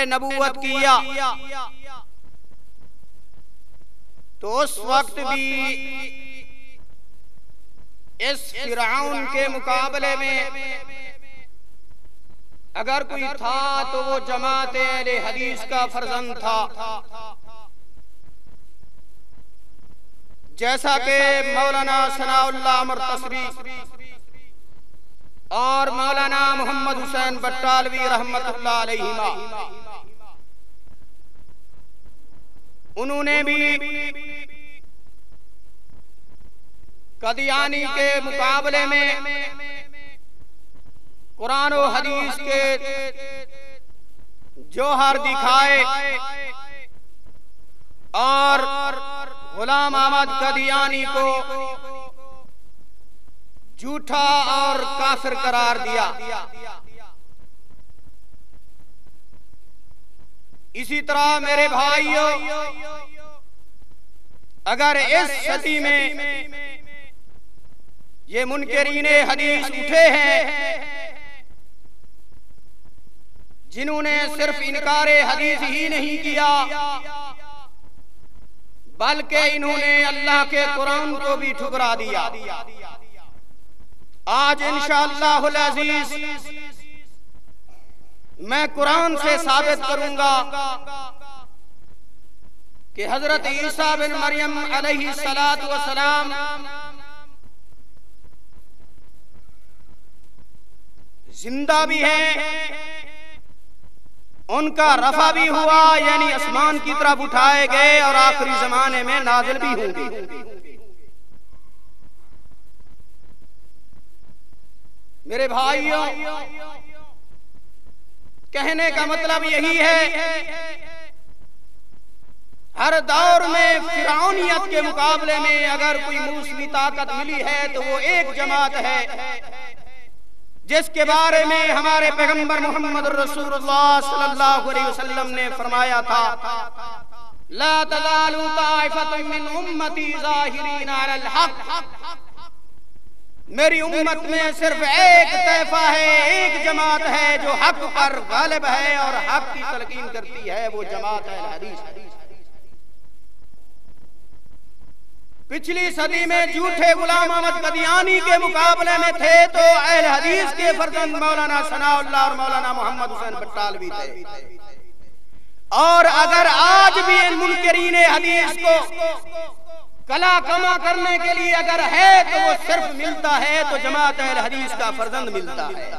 نبوت کیا تو اس وقت بھی اس فرعون کے مقابلے میں اگر کوئی تھا تو وہ جماعت اہل حدیث کا فرزند تھا، جیسا کہ مولانا ثناء اللہ مرتصری اور مولانا محمد حسین بٹالوی رحمت اللہ علیہما انہوں نے بھی قادیانی کے مقابلے میں قرآن و حدیث کے جوہر دکھائے اور غلام احمد قادیانی کو جھوٹا اور کافر قرار دیا۔ اسی طرح میرے بھائیوں، اگر اس صدی میں یہ منکرین حدیث اٹھے ہیں جنہوں نے صرف انکار حدیث ہی نہیں کیا بلکہ انہوں نے اللہ کے قرآن کو بھی ٹھکرا دیا، آج انشاءاللہ العزیز میں قرآن سے ثابت کروں گا کہ حضرت عیسیٰ بن مریم علیہ السلام زندہ بھی ہیں، ان کا رفع بھی ہوا، یعنی آسمان کی طرف اٹھائے گئے اور آخری زمانے میں نازل بھی ہوں گے۔ میرے بھائیوں، کہنے کا مطلب یہی ہے، ہر دور میں فرعونیت کے مقابلے میں اگر کوئی موسمی طاقت ملی ہے تو وہ ایک جماعت ہے جس کے بارے میں ہمارے پیغمبر محمد رسول اللہ صلی اللہ علیہ وسلم نے فرمایا تھا، لا تزال طائفة من امتی ظاہرین علی الحق، میری امت میں صرف ایک طائفہ ہے، ایک جماعت ہے جو حق پر غالب ہے اور حق کی تلقین کرتی ہے، وہ جماعت اہل حدیث۔ پچھلی صدی میں جھوٹے غلام احمد قادیانی کے مقابلے میں تھے تو اہل حدیث کے فرزند مولانا ثناء اللہ اور مولانا محمد حسین بٹالوی تھے، اور اگر آج بھی ان منکرین حدیث کو کلا کما کرنے کے لیے اگر ہے تو وہ صرف ملتا ہے تو جماعت اہل حدیث کا فرزند ملتا ہے۔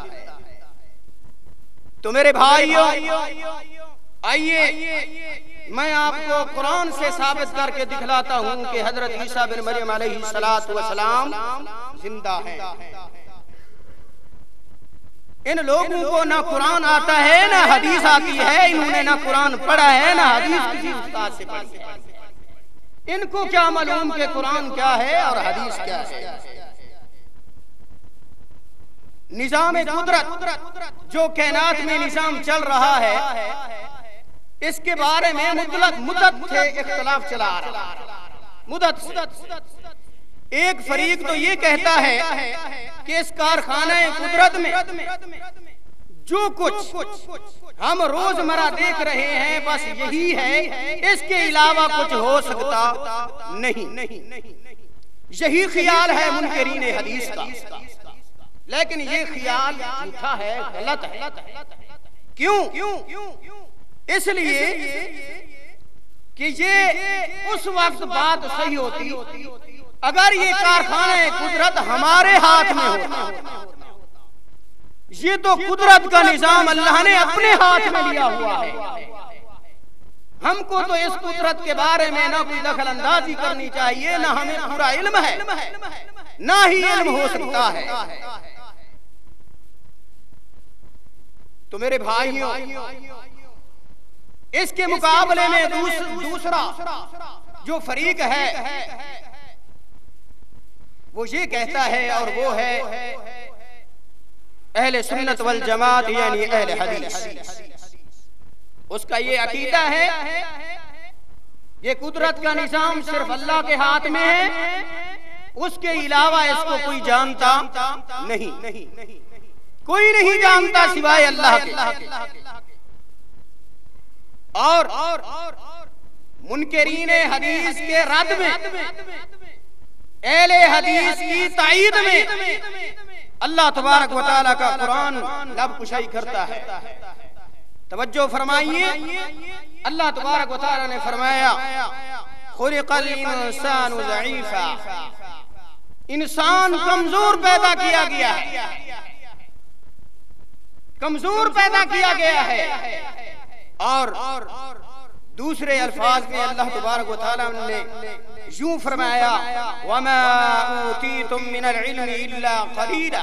تو میرے بھائیوں، آئیے میں آپ کو قرآن سے ثابت کر کے دکھلاتا ہوں کہ حضرت عیسیٰ بن مریم علیہ السلام زندہ ہیں۔ ان لوگوں کو نہ قرآن آتا ہے نہ حدیث آتی ہے، انہوں نے نہ قرآن پڑھا ہے نہ حدیث کسی استاد سے پڑھی ہے، ان کو کیا معلوم کہ قرآن کیا ہے اور حدیث کیا ہے۔ نظام قدرت جو کائنات میں نظام چل رہا ہے، اس کے بارے میں مدت سے اختلاف چلا رہا ہے، مدت سے۔ ایک فریق تو یہ کہتا ہے کہ اس کارخانہ قدرت میں جو کچھ ہم روزمرہ دیکھ رہے ہیں بس یہی ہے، اس کے علاوہ کچھ ہو سکتا نہیں۔ یہی خیال ہے منکرین حدیث کا، لیکن یہ خیال جھوٹا ہے، غلط ہے۔ کیوں؟ اس لیے کہ یہ اس وقت بات صحیح ہوتی اگر یہ کارخانہ قدرت ہمارے ہاتھ میں ہوتا۔ یہ تو قدرت کا نظام اللہ نے اپنے ہاتھ میں لیا ہوا ہے، ہم کو تو اس قدرت کے بارے میں نہ کوئی دخل اندازی کرنی چاہیے، نہ ہمیں پورا علم ہے، نہ ہی علم ہو سکتا ہے۔ تو میرے بھائیوں، اس کے مقابلے میں دوسرا جو فریق ہے وہ یہ کہتا ہے، اور وہ ہے اہل سنت والجماعت یعنی اہل حدیث۔ اس کا یہ عقیدہ ہے یہ قدرت کا نظام صرف اللہ کے ہاتھ میں ہے، اس کے علاوہ اس کو کوئی جانتا نہیں، کوئی نہیں جانتا سوائے اللہ کے۔ اور منکرین حدیث کے رد میں، اہل حدیث کی تائید میں اللہ تبارک و تعالیٰ کا قرآن لب کشائی کرتا ہے۔ توجہ فرمائیے، اللہ تبارک و تعالیٰ نے فرمایا خلق الانسان ضعیفا، انسان کمزور پیدا کیا گیا ہے، کمزور پیدا کیا گیا ہے۔ اور دوسرے الفاظ میں اللہ تبارک و تعالیٰ نے یوں فرمایا وَمَا أُوتِيتُم مِّنَ الْعِلْمِ إِلَّا قَلِيلًا،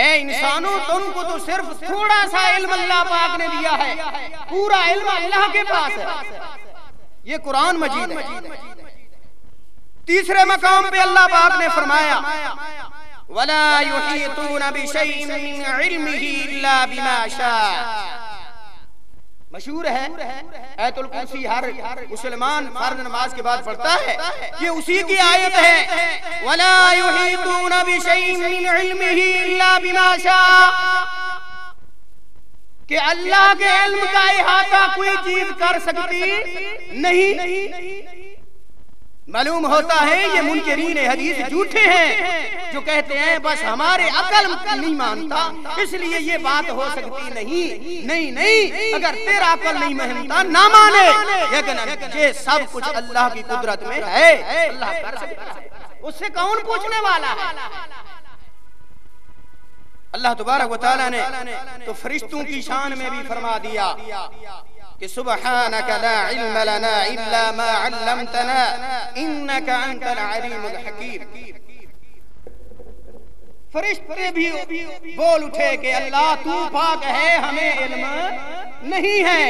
اے انسانوں تم کو تو صرف تھوڑا سا علم اللہ پاک نے دیا ہے، پورا علم اللہ کے پاس ہے۔ یہ قرآن مجید ہے۔ تیسرے مقام پہ اللہ پاک نے فرمایا وَلَا يُحِيطُونَ بِشَيْءٍ مِّنْ عِلْمِهِ إِلَّا بِمَا شَاءَ۔ مشہور ہے آیت الکرسی ہر مسلمان فرض نماز کے بعد پڑھتا ہے، یہ اسی کی آیت ہے وَلَا يُحِيطُونَ بِشَيْءٍ مِّنْ عِلْمِهِ إِلَّا بِمَا شَاءَ، کہ اللہ کے علم کا احاطہ کوئی چیز کر سکتی نہیں۔ معلوم ہوتا ہے یہ منکرین حدیث جھوٹے ہیں جو کہتے ہیں بس ہمارے عقل نہیں مانتا اس لیے یہ بات ہو سکتی نہیں، اگر تیرا عقل نہیں مانتا نہ مانے، لیکن یہ سب کچھ اللہ کی قدرت میں ہے، اللہ کر سکتا ہے، اس سے کون پوچھنے والا ہے؟ اللہ تبارک و تعالیٰ نے تو فرشتوں کی شان میں بھی فرما دیا کہ سبحانک لا علم لنا الا ما علمتنا انک انت العلیم الحکیم۔ فرشتے بھی بول اٹھے کہ اللہ تو پاک ہے، ہمیں علم نہیں ہے،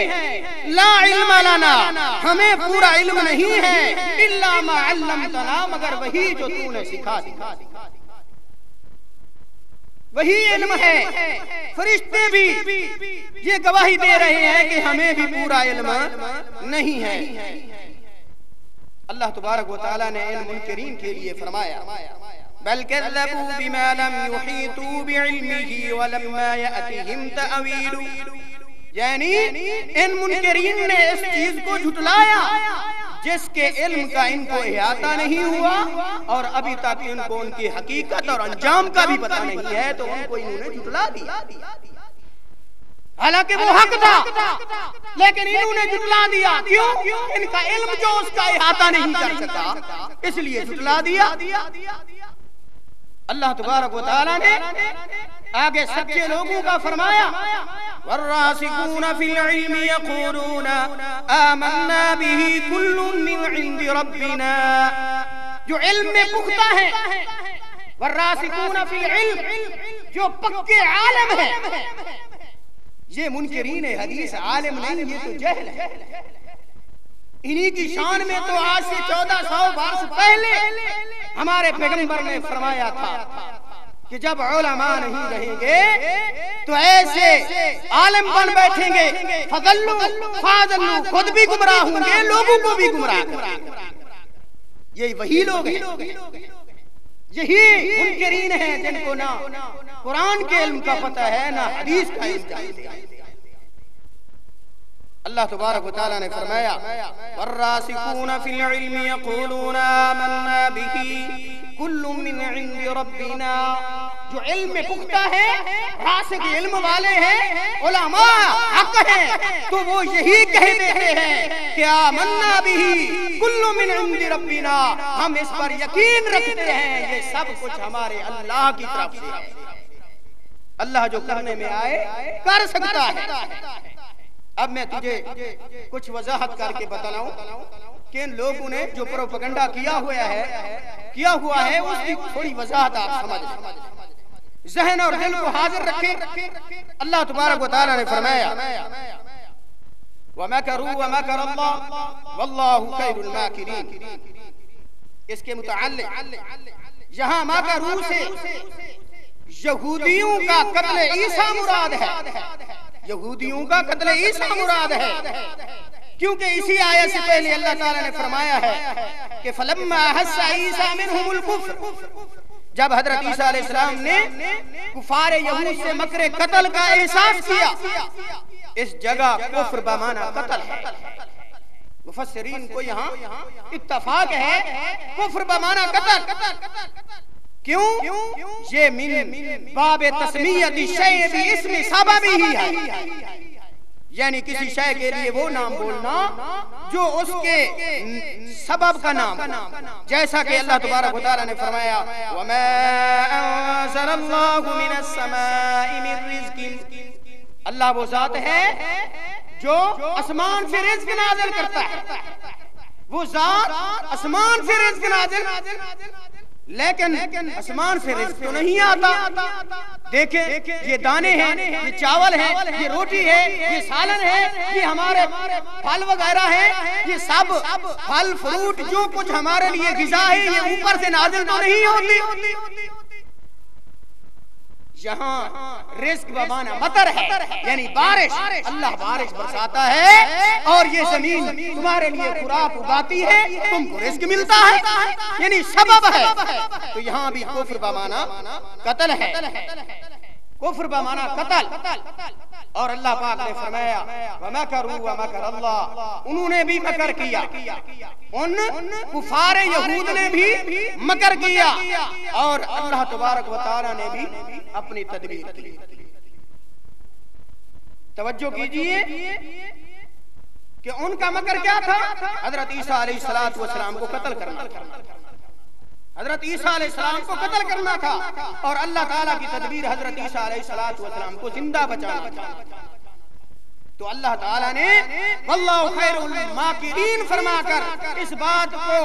لا علم لنا، ہمیں پورا علم نہیں ہے، الا ما علمتنا، مگر وہی جو تو نے سکھا دیا، وہی علم ہے۔ فرشتے بھی یہ گواہی دے رہے ہیں کہ ہمیں بھی پورا علم نہیں ہے۔ اللہ تبارک و تعالیٰ نے ان منکرین کے لیے فرمایا بل کذبوا بما لم يحيطوا بعلمه ولما يأتهم تأويله، یعنی ان منکرین نے اس چیز کو جھٹلایا جس کے علم کا ان کو احاطہ نہیں ہوا اور ابھی تک ان کو ان کی حقیقت اور انجام کا بھی پتہ نہیں ہے، تو ان کو انہوں نے جھٹلا دیا، حالانکہ وہ حق تھا لیکن انہوں نے جھٹلا دیا۔ کیوں؟ ان کا علم جو اس کا احاطہ نہیں کر سکا اس لیے جھٹلا دیا۔ اللہ تبارک و تعالیٰ نے آگے سچے لوگوں کا فرمایا والراسخون فی العلم یقولون آمنا به کل من عند ربنا، جو علم میں پختہ ہے، والراسخون فی العلم، جو پکے عالم ہے۔ یہ منکرین حدیث عالم نہیں، یہ تو جہل ہے۔ انہی کی شان میں تو آج سے 1400 برس پہلے ہمارے پیغمبر نے فرمایا تھا کہ جب علماء نہیں رہیں گے تو ایسے عالم بن بیٹھیں گے فضلوا فاضلوا، خود بھی گمراہ ہوں گے، لوگوں کو بھی گمراہ کریں گے۔ یہ وہی لوگ ہیں، یہی منکرین ہیں جن کو نہ قرآن کے علم کا پتہ ہے نہ حدیث کا علم جانتے ہیں۔ اللہ تبارک و تعالیٰ نے فرمایا والراسخون فی العلم یقولون آمنا به کل من عند ربنا، جو علم میں پختہ ہے، راسخ علم والے ہیں، علماء حق ہیں، تو وہ یہی کہہ دیتے ہیں کہ آمنا به کل من عند ربنا، ہم اس پر یقین رکھتے ہیں یہ سب کچھ ہمارے اللہ کی طرف سے ہے، اللہ جو کرنے میں آئے کر سکتا ہے۔ اب میں تجھے کچھ وضاحت کر کے بتلاؤں کہ ان لوگوں نے جو پروپیگنڈا کیا ہوا ہے اس کی تھوڑی وضاحت آپ سمجھ لیں، ذہن اور دل کو حاضر رکھیں۔ اللہ تبارک و تعالیٰ نے فرمایا وَمَكَرُوا وَمَكَرَ اللَّهُ وَاللَّهُ خَيْرُ الْمَاكِرِينَ، اس کے متعلق یہاں مکروا سے یہودیوں کا قتل عیسیٰ مراد ہے، یہودیوں کا قتل عیسیٰ مراد ہے، کیونکہ اسی آیت سے پہلے اللہ تعالیٰ نے فرمایا ہے کہ فَلَمَّا أَحَسَّ عِيسَىٰ مِنْهُمُ الْكُفْرَ، جب حضرت عیسیٰ علیہ السلام نے کفار یہود سے مکر قتل کا احساس کیا اس جگہ کفر بمعنی قتل ہے. مفسرین کو یہاں اتفاق ہے کفر بمعنی قتل. کیوں؟ یہ من باب تسمیت الشیء باسم سبب ہی ہے، یعنی کسی شے کے لیے وہ نام بولنا جو اس کے سبب کا نام، جیسا کہ اللہ تبارک و تعالی نے فرمایا وَمَا أَنزَلَ اللَّهُ مِنَ السَّمَاءِ مِن رِزْقٍ. اللہ وہ ذات ہے جو آسمان سے رزق نازل کرتا ہے. وہ ذات آسمان سے رزق نازل، لیکن آسمان سے رزق تو نہیں آتا. دیکھیں یہ دانے ہیں، یہ چاول ہے، یہ روٹی ہے، یہ سالن ہے، یہ ہمارے پھل وغیرہ ہے، یہ سب پھل فروٹ جو کچھ ہمارے لیے غذا ہے یہ اوپر سے نازل تو نہیں ہوتی. یہاں رزق بمعنی مطر ہے، یعنی بارش. اللہ بارش برساتا ہے اور یہ زمین تمہارے لیے خوراک اگاتی ہے، تم کو رزق ملتا ہے، یعنی سبب ہے. تو یہاں بھی کفر بمعنی قتل ہے، کفر بمعنی قتل. اور اللہ پاک نے فرمایا وَمَكَرُوا وَمَكَرَ اللَّهُ، انہوں نے بھی مکر کیا، ان کفار یہود نے بھی مکر کیا، اور اللہ تبارک و تعالی نے بھی اپنی تدبیر کی. توجہ کیجئے کہ ان کا مکر کیا تھا؟ حضرت عیسیٰ علیہ السلام کو قتل کرنا تھا. حضرت عیسیٰ علیہ السلام کو قتل کرنا تھا، اور اللہ تعالیٰ کی تدبیر حضرت عیسیٰ علیہ السلام کو زندہ بچانا تھا. تو اللہ تعالیٰ نے واللہ خیر الماکرین فرما کر اس بات کو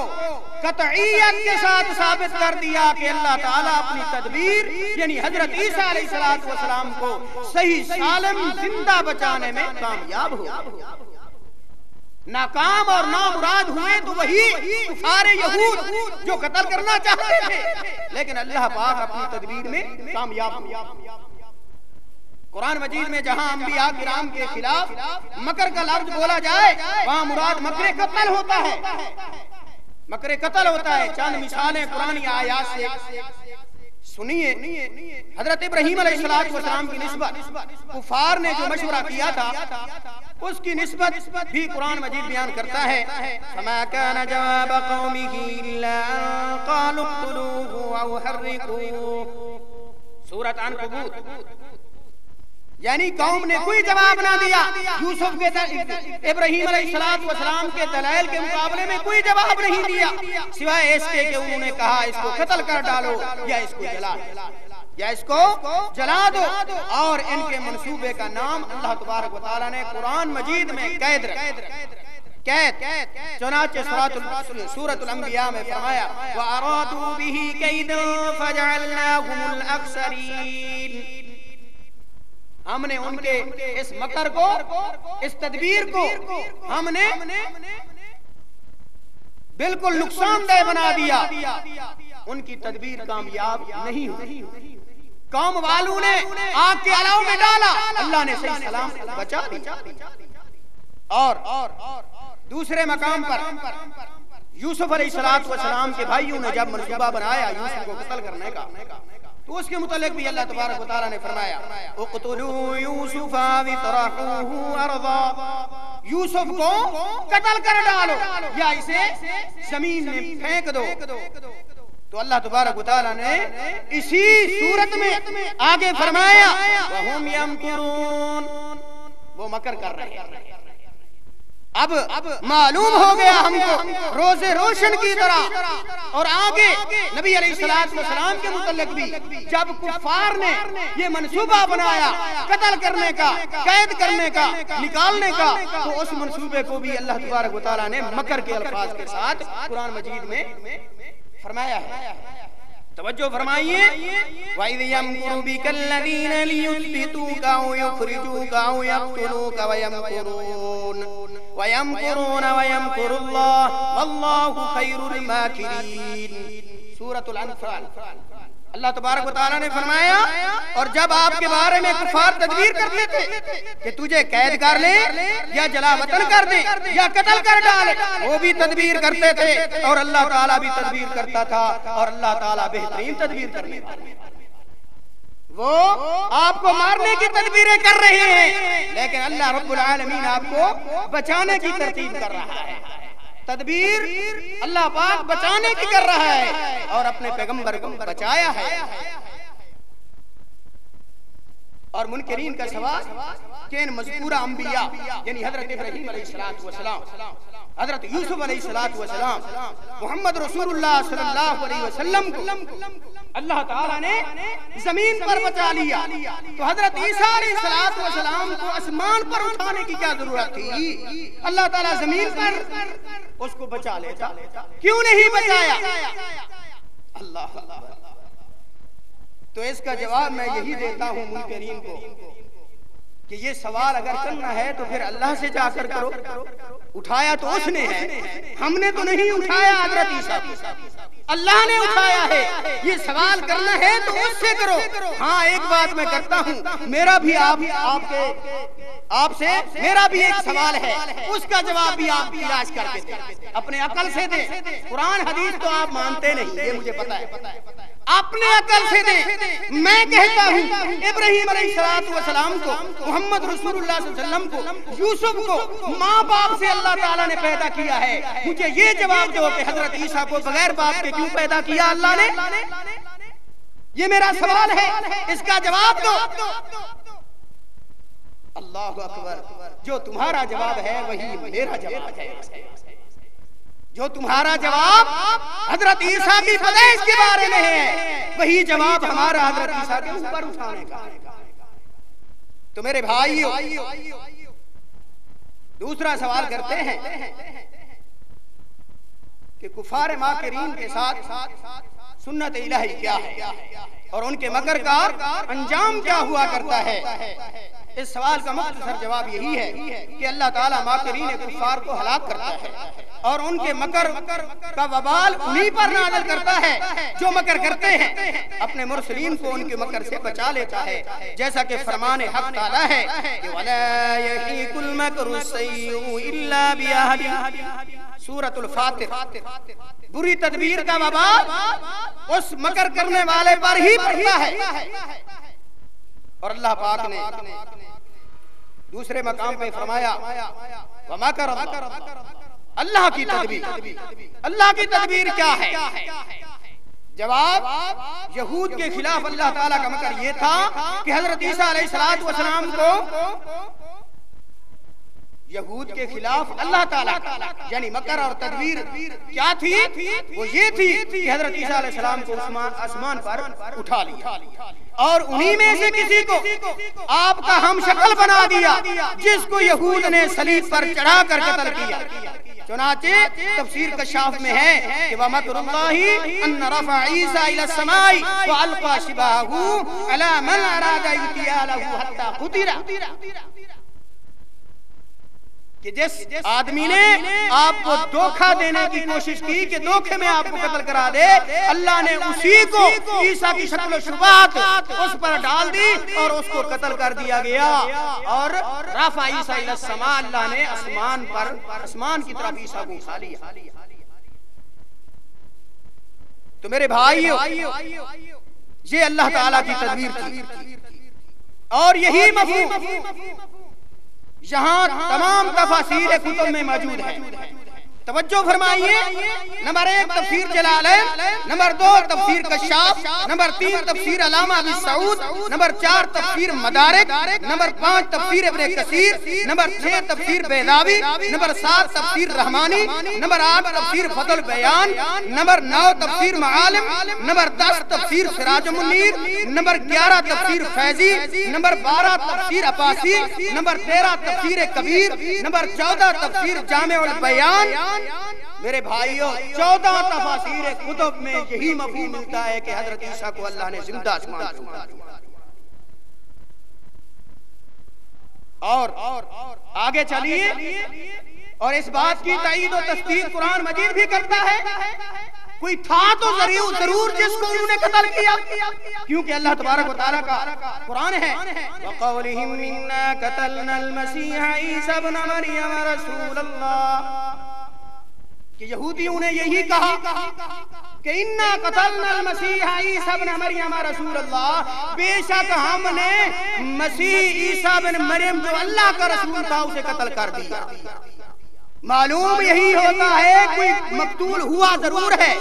قطعیت کے ساتھ ثابت کر دیا کہ اللہ تعالیٰ اپنی تدبیر یعنی حضرت عیسیٰ علیہ السلام کو صحیح سالم زندہ بچانے میں کامیاب ہو. ناکام اور نامراد ہوئے تو وہی کفار یہود جو قتل کرنا چاہتے تھے، لیکن اللہ پاک اپنی تدبیر میں کامیاب ہو. قرآن مجید میں جہاں انبیاء کرام کے خلاف مکر کا لفظ بولا جائے وہاں مراد مکر قتل ہوتا ہے. مکر قتل ہوتا ہے. چند مثالیں قرآنی آیات سے سنیے. حضرت ابراہیم علیہ السلام کی نسبت کفار نے جو مشورہ کیا تھا اس کی نسبت بھی قرآن مجید بیان کرتا ہے فَمَا كَانَ جَوَابَ قَوْمِهِ إِلَّا أَن قَالُوا اقْتُلُوهُ أَوْ حَرِّقُوهُ. سورۃ عنکبوت. یعنی قوم نے کوئی جواب نہ دیا. یوسف کے ابراہیم علیہ السلام کے دلائل کے مقابلے میں کوئی جواب نہیں دیا سوائے اس کے کہ انہوں نے کہا اس کو قتل کر ڈالو یا اس کو جلا دو یا اس کو جلا دو. اور ان کے منصوبے کا نام اللہ تبارک و تعالی نے قرآن مجید میں قید رکھا. چنانچہ سورۃ الانبیاء میں فرمایا وَأَرَادُوا بِهِ كَيْدًا فَجَعَلْنَاهُمُ الْأَخْسَرِينَ. ہم نے ان کے اس مکر کو اس تدبیر کو ہم نے بالکل نقصان دہ بنا دیا. ان کی تدبیر کامیاب نہیں ہوئی. قوم والوں نے آگ کے الاؤ میں ڈالا، اللہ نے صحیح سلام بچا دیا. اور دوسرے مقام پر یوسف علیہ السلام کے بھائیوں نے جب منصوبہ بنایا یوسف کو قتل کرنے کا تو اس کے متعلق بھی اللہ تبارک و تعالی نے فرمایا اقتلوا یوسف واطرحوه ارضا. یوسف کو قتل کر ڈالو یا اسے زمین میں پھینک دو. تو اللہ تبارک و تعالی نے اسی صورت میں آگے فرمایا وَهُمْ يَمْكُرُونَ. وہ مکر کر رہے ہیں. اب معلوم ہو گیا ہم کو روز روشن کی طرح. اور آگے نبی علیہ السلام کے متعلق بھی جب کفار نے یہ منصوبہ بنایا قتل کرنے کا، قید کرنے کا، نکالنے کا، تو اس منصوبے کو بھی اللہ تبارک و تعالی نے مکر کے الفاظ کے ساتھ قرآن مجید میں فرمایا ہے. توجہ فرمائیے وَإِذْ يَمْكُرُ بِكَ الَّذِينَ لِيُثْبِتُوكَ أَوْ يُخْرِجُوكَ أَوْ يَقْتُلُوكَ وَيَمْكُرُونَ وَيَمْكُرُ اللَّهُ وَاللَّهُ خَيْرُ الْمَاكِرِينَ. سورۃ الانفال. اللہ تبارک و تعالی نے فرمایا اور جب آپ کے بارے میں کفار تدبیر کرتے تھے کہ تجھے قید کر لیں یا جلا وطن کر دیں یا قتل کر ڈالیں، وہ بھی تدبیر کرتے تھے اور اللہ تعالیٰ بھی تدبیر کرتا تھا اور اللہ تعالیٰ بہترین تدبیر کرنے والا. وہ آپ کو مارنے کی تدبیریں کر رہے ہیں، لیکن اللہ رب العالمین آپ کو بچانے کی ترتیب کر رہا ہے۔ تدبیر اللہ پاک بچانے کی کر رہا ہے اور اپنے پیغمبر کو بچایا ہے۔ اور منکرین کا سوال کہ ان مذکورہ انبیاء یعنی حضرت ابراہیم علیہ السلام، حضرت یوسف علیہ السلام، محمد رسول اللہ صلی اللہ علیہ وسلم کو اللہ تعالیٰ نے زمین پر بچا لیا، تو حضرت عیسیٰ علیہ السلام کو آسمان پر اٹھانے کی کیا ضرورت تھی؟ اللہ تعالیٰ زمین پر اس کو بچا لیتا، کیوں نہیں بچایا؟ اللہ تو اس کا جواب میں یہی دیتا ہوں منکرین کو کہ یہ سوال اگر کرنا ہے تو پھر اللہ سے جا کر کرو، اٹھایا تو اس نے ہے، ہم نے تو نہیں اٹھایا حضرت عیسیٰ کو، اللہ نے اٹھایا ہے۔ یہ سوال کرنا ہے تو اس سے کرو۔ ہاں ایک بات میں کرتا ہوں، میرا بھی آپ سے میرا بھی ایک سوال ہے، اس کا جواب بھی آپ تلاش کر کے دیں، اپنے عقل سے دیں۔ قرآن حدیث تو آپ مانتے نہیں، یہ مجھے پتا ہے، اپنے عقل سے دیں۔ میں کہتا ہوں ابراہیم علیہ السلام کو، محمد رسول اللہ صلی اللہ علیہ وسلم کو، یوسف کو ماں باپ سے اللہ تعالیٰ نے پیدا کیا ہے، مجھے یہ جواب دو کہ حضرت عیسیٰ کو بغیر باپ کے کیوں پیدا کیا اللہ نے؟ یہ میرا سوال ہے، اس کا جواب دو۔ اللہ اکبر، جو تمہارا جواب ہے وہی میرا جواب ہے۔ جو تمہارا جواب حضرت عیسیٰ کی پیدائش کے بارے میں ہے وہی جواب ہمارا حضرت عیسیٰ کے اوپر اٹھانے کا ہے۔ تو میرے بھائیو، دوسرا سوال کرتے ہیں کہ کفار ماکرین کے ساتھ سنت الہی کیا ہے اور ان کے مکر کا انجام کیا ہوا کرتا ہے؟ اس سوال کا مختصر جواب یہی ہے کہ اللہ تعالیٰ ماکرین کفار کو ہلاک کرتا ہے اور ان کے مکر کا وبال انہی پر نازل کرتا ہے جو مکر کرتے ہیں، اپنے مرسلین کو ان کے مکر سے بچا لیتا ہے، جیسا کہ فرمان حق تعالیٰ ہے کہ وَلَا يَحِيقُ الْمَكْرُ السَّيِّئُ إِلَّا بِأَهْلِهِ، سورۃ الفاتر۔ بری تدبیر کا وبال اس مکر کرنے والے پر ہی پڑتا ہے۔ اور اللہ پاک نے دوسرے مقام پہ فرمایا وَمَكَرَ اللَّهُ، اللہ کی تدبیر، اللہ کی تدبیر کیا ہے؟ جواب، یہود کے خلاف اللہ تعالیٰ کا مکر یہ تھا کہ حضرت عیسیٰ علیہ السلام کو یہود کے خلاف اللہ تعالیٰ یعنی مکر اور تدبیر کیا تھی؟ وہ یہ تھی کہ حضرت عیسیٰ علیہ السلام کو آسمان پر اٹھا لیا اور انہی میں سے کسی کو آپ کا ہم شکل بنا دیا جس کو یہود نے صلیب پر چڑھا کر قتل کیا۔ چنانچہ تفسیر کشاف میں ہے کہ وَمَكْرُ اللَّهِ أَنَّ رَفَعَ عِيسَىٰ إِلَى السَّمَاءِ وَأَلْقَىٰ شِبْهَهُ عَلَىٰ مَنْ أَرَادَ اغْتِيَالَهُ حَتَّىٰ قُتِلَ، کہ جس آدمی نے آپ کو دھوکہ دینے کی کوشش کی کہ دھوکے میں آپ کو قتل کرا دے، اللہ نے اسی کو عیسیٰ کی شکل و شباہت اس پر ڈال دی اور اس کو قتل کر دیا گیا۔ اور رفع عیسیٰ الی السماء، اللہ نے آسمان کی طرف عیسیٰ کو اٹھا لیا۔ تو میرے بھائیو، یہ اللہ تعالیٰ کی تدبیر تھی اور یہی مفہوم یہاں تمام تفاسیر کتب میں موجود ہے۔ توجہ فرمائیے، نمبر 1 تفسیر جلالین، نمبر 2 تفسیر کشاف، نمبر 3 تفسیر علامہ ابی سعود، نمبر 4 تفسیر مدارک، نمبر 5 تفسیر ابن کثیر، نمبر 6 تفسیر بیضاوی، نمبر 7 تفسیر رحمانی، نمبر 8 تفسیر فتح البیان، نمبر 9 تفسیر معالم، نمبر 10 تفسیر سراج المنیر، نمبر 11 تفسیر فیضی، نمبر 12 تفسیر عباسی، نمبر 13 تفسیر کبیر، نمبر 14 تفسیر جامع البیان۔ میرے بھائیوں، 14 تفاسیر کتب میں یہی مفہوم ملتا ہے کہ حضرت عیسیٰ کو اللہ نے زندہ آسمان سے اٹھا دیا۔ اور آگے چلیے، اور اس بات کی تائید و تصدیق قرآن مجید بھی کرتا ہے، کوئی تھا تو ضرور جس کو انہوں نے قتل کیا، کیونکہ اللہ تبارک و تعالیٰ کا قرآن ہے وَقَوْلِهِمْ إِنَّا قَتَلْنَا الْمَسِيحَ عِيسَى ابْنَ مَرْيَمَ رَسُولَ اللَّهِ، کہ یہودیوں نے یہی کہا کہ انا قتلنا المسیح عیسیٰ بن مریم رسول اللہ، بے شک ہم نے مسیح عیسیٰ بن مریم جو اللہ کا رسول تھا اسے قتل کر دیا۔ معلوم یہی ہوتا ہے کوئی مقتول ہوا ضرور ہے،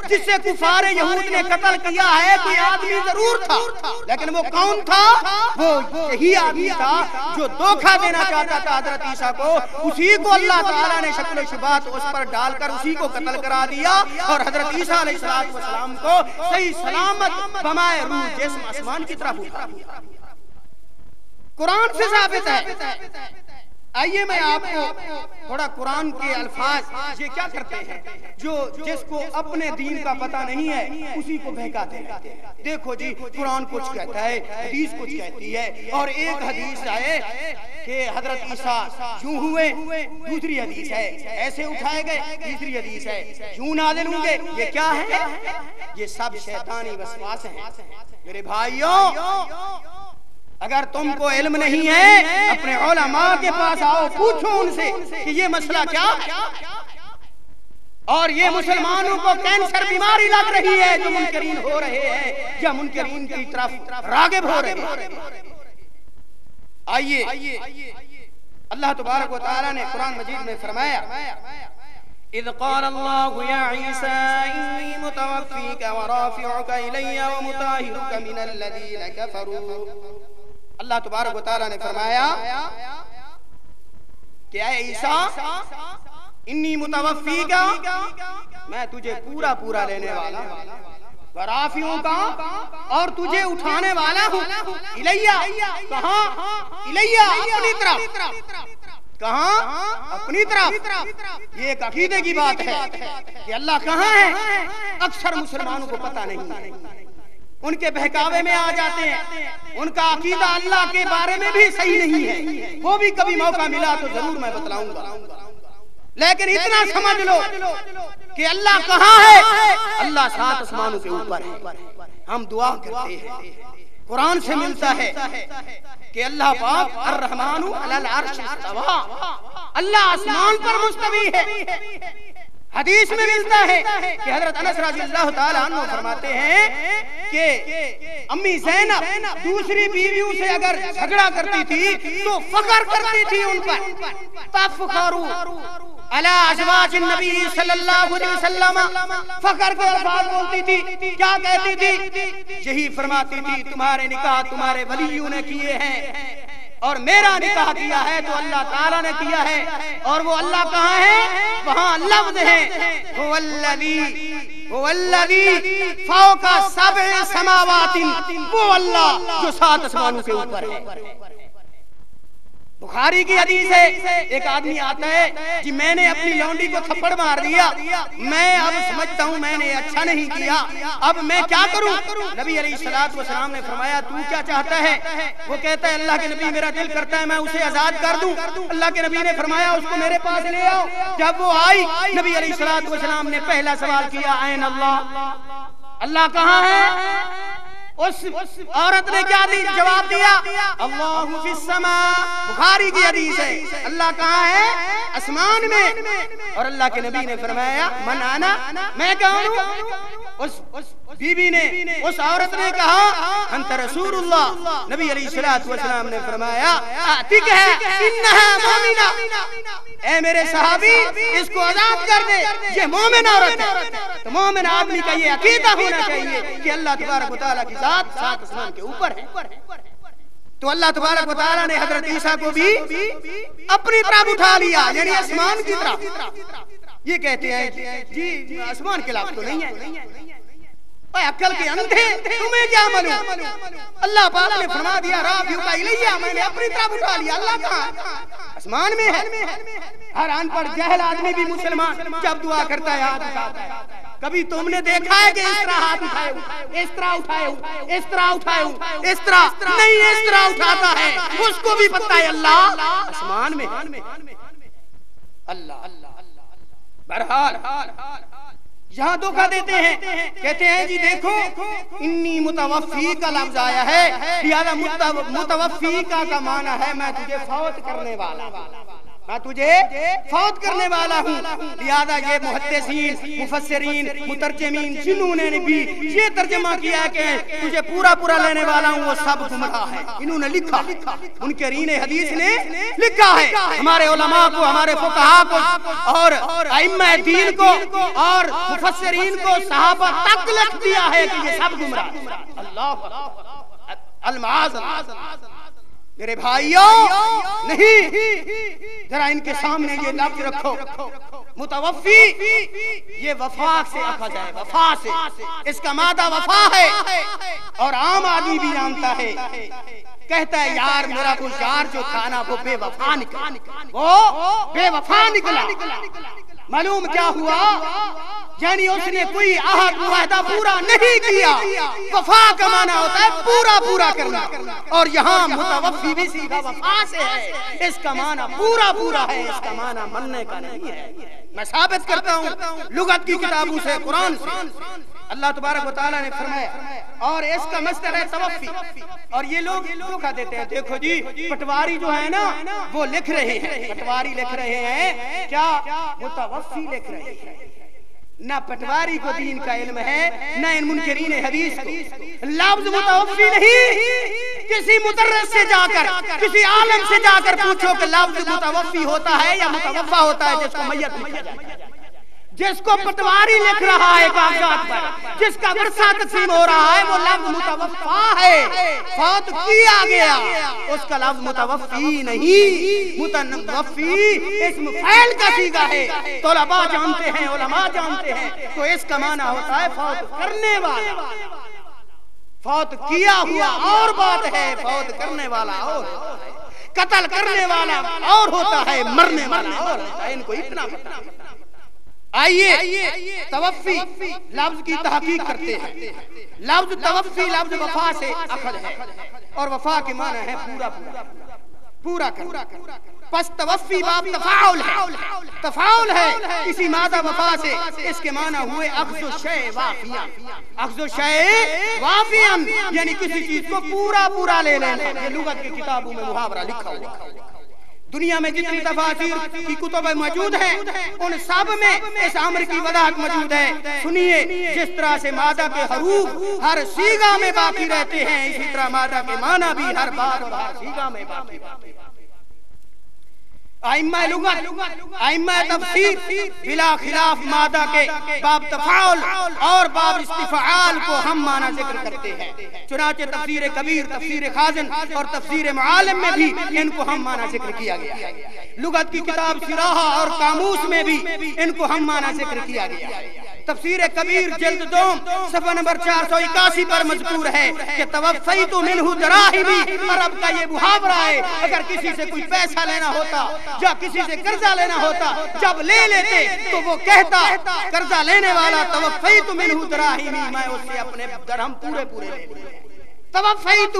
جس سے کفار یہود نے قتل کیا ہے، کوئی آدمی ضرور تھا، لیکن وہ کون تھا؟ وہ یہی آدمی تھا جو دھوکہ دینا چاہتا تھا حضرت عیسیٰ کو، اسی کو اللہ تعالیٰ نے شکل و شبات اس پر ڈال کر اسی کو قتل کرا دیا، اور حضرت عیسیٰ علیہ السلام کو صحیح سلامت بمائے روح جسم آسمان کی طرف اٹھا دیا۔ قرآن سے ثابت ہے۔ آئیے میں آپ کو تھوڑا قرآن کے الفاظ یہ کیا کرتے ہیں، جو جس کو اپنے دین کا پتہ نہیں ہے اسی کو بہکاتے ہیں۔ دیکھو جی قرآن کچھ کہتا ہے، حدیث کچھ کہتی ہے، اور ایک حدیث آئے کہ حضرت عیسیٰ یوں ہوئے، دوسری حدیث ہے ایسے اٹھائے گئے، تیسری حدیث ہے یوں نازل ہوں گے۔ یہ کیا ہے؟ یہ سب شیطانی وسواس ہیں۔ میرے بھائیوں، اگر تم کو علم نہیں ہے اپنے علماء کے پاس آؤ، پوچھو ان سے کہ یہ مسئلہ کیا ہے، اور یہ مسلمانوں کو کینسر بیماری لگ رہی ہے جو منکرین ہو رہے ہیں یا منکرین کی طرف راغب ہو رہے ہیں۔ آئیے اللہ تبارک و تعالی نے قرآن مجید میں فرمایا، اذ قال اللہ یا عیسیٰ انی متوفیک ورافعک الی ومطہرک من الذین کفروا۔ اللہ تبارک و تعالیٰ نے فرمایا کہ اے عیسیٰ انی متوفیک، میں تجھے پورا لینے والا ہوں، ورافعوں کا، اور تجھے اٹھانے والا ہوں، الیہ، کہاں؟ الیہ، اپنی طرف، کہاں؟ اپنی طرف۔ یہ ایک عقیدے کی بات ہے کہ اللہ کہاں ہے، اکثر مسلمانوں کو پتہ نہیں ہے، ان کے بہکاوے میں آ جاتے ہیں، ان کا عقیدہ اللہ کے بارے میں بھی صحیح نہیں ہے، وہ بھی کبھی موقع ملا تو ضرور میں بتلاؤں گا، لیکن اتنا سمجھ لو کہ اللہ کہاں ہے؟ اللہ سات آسمانوں کے اوپر ہے۔ ہم دعا کرتے ہیں، قرآن سے ملتا ہے کہ اللہ پاک الرحمن علی العرش استویٰ، اللہ آسمان پر مستوی ہے۔ حدیث میں ملتا ہے کہ حضرت انس رضی اللہ تعالیٰ عنہ فرماتے ہیں کہ امی زینب دوسری بیویوں سے اگر جھگڑا کرتی تھی تو فخر کرتی تھی ان پر، تفخروا علی ازواج النبی صلی اللہ علیہ وسلم، فخر کے الفاظ بولتی تھی، کیا کہتی تھی؟ یہی فرماتی تھی تمہارے نکاح تمہارے ولیوں نے کیے ہیں، اور میرا نکاح کیا ہے تو اللہ تعالیٰ نے کیا ہے، اور وہ اللہ کہاں ہے؟ وہاں لفظ ہے هو الذی فوق سبع سماوات، وہ اللہ جو سات آسمانوں کے اوپر ہے۔ بخاری کی حدیث ہے، ایک آدمی آتا ہے جی میں نے اپنی لونڈی کو تھپڑ مار دیا، میں اب سمجھتا ہوں میں نے اچھا نہیں کیا، اب میں کیا کروں؟ نبی علیہ السلام نے فرمایا تو کیا چاہتا ہے؟ وہ کہتا ہے اللہ کے نبی میرا دل کرتا ہے میں اسے آزاد کر دوں۔ اللہ کے نبی نے فرمایا اس کو میرے پاس لے آؤ۔ جب وہ آئی نبی علیہ السلام نے پہلا سوال کیا این اللہ، اللہ کہاں ہے؟ اس عورت نے کیا جواب دیا؟ اللہ فی السماء، بخاری کی حدیث ہے، اللہ کہاں ہے؟ آسمان میں۔ اور اللہ کے نبی نے فرمایا من انا، میں کون ہوں؟ اس بی بی نے، اس عورت نے کہا انت رسول اللہ۔ نبی علیہ السلام نے فرمایا آتک ہے انہا مومنہ، اے میرے صحابی اس کو آزاد کر دے، یہ مومن عورت ہے۔ تو مومن آدمی کا یہ عقیدہ ہونا چاہیے کہ اللہ تبارک و تعالیٰ کی ذات سات آسمان کے اوپر ہے۔ تو اللہ تبارک و تعالیٰ نے حضرت عیسیٰ کو بھی اپنی طرف اٹھا لیا، یعنی آسمان کی طرف۔ یہ کہتے ہیں جی آسمان کے لائق تو نہیں ہے، عقل کے اندھے تمہیں کیا معلوم؟ اللہ پاک نے فرما دیا رافعک الیہ، میں نے اپنی طرف اٹھا لیا، اللہ کہاں؟ آسمان میں ہے۔ ہر ان پڑھ جاہل آدمی بھی مسلمان جب دعا کرتا ہے ہاتھ اٹھاتا ہے۔ کبھی تم نے دیکھا ہے کہ اس طرح ہاتھ اٹھائے ہوں، اس طرح اٹھائے ہوں، اس طرح اٹھائے ہوں، اس طرح نہیں، اس طرح اٹھاتا ہے، اس کو بھی پتہ ہے اللہ آسمان میں ہے۔ اللہ بہرحال یہاں دھوکہ دیتے ہیں، کہتے ہیں جی دیکھو انی متوفی کا لفظ آیا ہے، لہذا متوفی کا معنی ہے میں تجھے فوت کرنے والا، میں تجھے فوت کرنے والا ہوں. لہذا یہ محدثین مفسرین مترجمین جنہوں نے بھی یہ ترجمہ کیا ہے کہ تجھے پورا پورا لینے والا ہوں وہ سب گمراہ ہے. انہوں نے لکھا, منکرین حدیث نے لکھا ہے. ہمارے علماء کو, ہمارے فقہاء کو اور ائمہ دین کو اور مفسرین کو, صحابہ تک لکھ دیا ہے کہ یہ سب گمراہ ہے. اللہ المعاذ. میرے بھائیوں نہیں, ذرا ان کے سامنے یہ لفظ رکھو متوفی, یہ وفا سے اخذ ہے, وفا سے. اس کا مادہ وفا ہے اور عام آدمی بھی جانتا ہے. کہتا ہے یار میرا وہ یار جو تھا نا وہ بے وفا نکلا, وہ بے وفا نکلا. معلوم کیا ہوا, یعنی اس نے کوئی عہد معاہدہ پورا نہیں کیا. وفا کا معنی ہوتا ہے پورا پورا کرنا, اور یہاں متوفی بھی سیدھا وفا سے ہے. اس کا معنی پورا پورا ہے, اس کا معنی مننے کا نہیں ہے. میں ثابت کرتا ہوں لغت کی کتابوں سے, قرآن سے. اللہ تبارک و تعالیٰ نے فرمایا, اور اس کا مصدر ہے توفی. اور یہ لوگ دھوکہ دیتے ہیں. دیکھو جی پٹواری جو ہے نا وہ لکھ رہے ہیں, پٹواری لکھ رہے ہیں کیا, متوفی لکھ رہے ہیں. نہ پٹواری کو دین کا علم ہے نہ ان منکرین حدیث کو. لفظ متوفی نہیں, کسی مدرس سے جا کر, کسی عالم سے جا کر پوچھو کہ لفظ متوفی ہوتا ہے یا متوفا ہوتا ہے. جس کو میت لکھا جائے, جس کو پٹواری لکھ رہا ہے کاغذات پر, جس کا ورثہ تقسیم ہو رہا ہے, وہ لفظ متوفا ہے, فوت کیا گیا. اس کا لفظ متوفی نہیں, متوفی اسم فاعل کا صیغہ ہے. طلباء جانتے ہیں, علماء جانتے ہیں. تو اس کا معنی ہوتا ہے فوت کرنے والا. فوت کیا ہوا اور بات ہے, فوت کرنے والا اور, قتل کرنے والا اور ہوتا ہے, مرنے والا اور ہوتا ہے. ان کو اتنا پتہ. آئیے توفی لفظ کی تحقیق کرتے ہیں. لفظ توفی لفظ وفا سے اخذ ہے, اور وفا کے معنی ہے پورا پورا پورا کرنا. پس توفی باب تفاعل ہے, تفاعل ہے کسی مادہ وفا سے. اس کے معنی ہوئے اخذ الشیء وافیاً, اخذ الشیء وافیاً یعنی کسی چیز کو پورا پورا لے لینا. یہ لغت کی کتابوں میں محاورہ لکھا ہوا. دنیا میں جتنی تفاسیر کی کتب موجود ہیں ان سب میں اس امر کی وضاحت موجود ہے. سنیے, جس طرح سے مادہ کے حروف ہر صیغہ میں باقی رہتے ہیں, اسی طرح مادہ کے معنی بھی ہر بات اور ہر صیغہ میں باقی رہتے ہیں. ائمہ لغت, ائمہ تفسیر بلا خلاف مادہ کے باب تفاعل اور باب استفعال کو ہم معنی ذکر کرتے ہیں. چنانچہ تفسیر کبیر, تفسیر خازن اور تفسیر معالم میں بھی ان کو ہم معنی ذکر کیا گیا ہے. لغت کی کتاب صراحہ اور قاموس میں بھی ان کو ہم معنی ذکر کیا گیا ہے. تفسیر کبیر جلد 2 صفحہ نمبر 481 پر مذکور ہے کہ توفیت منہ دراہمی. عرب کا یہ محاورہ ہے, اگر کسی سے کوئی پیسہ لینا ہوتا یا کسی سے قرضہ لینا ہوتا, جب لے لیتے تو وہ کہتا قرضہ لینے والا توفیت منہ دراہمی, میں اس سے اپنے درہم پورے پورے لے لیے. توفیت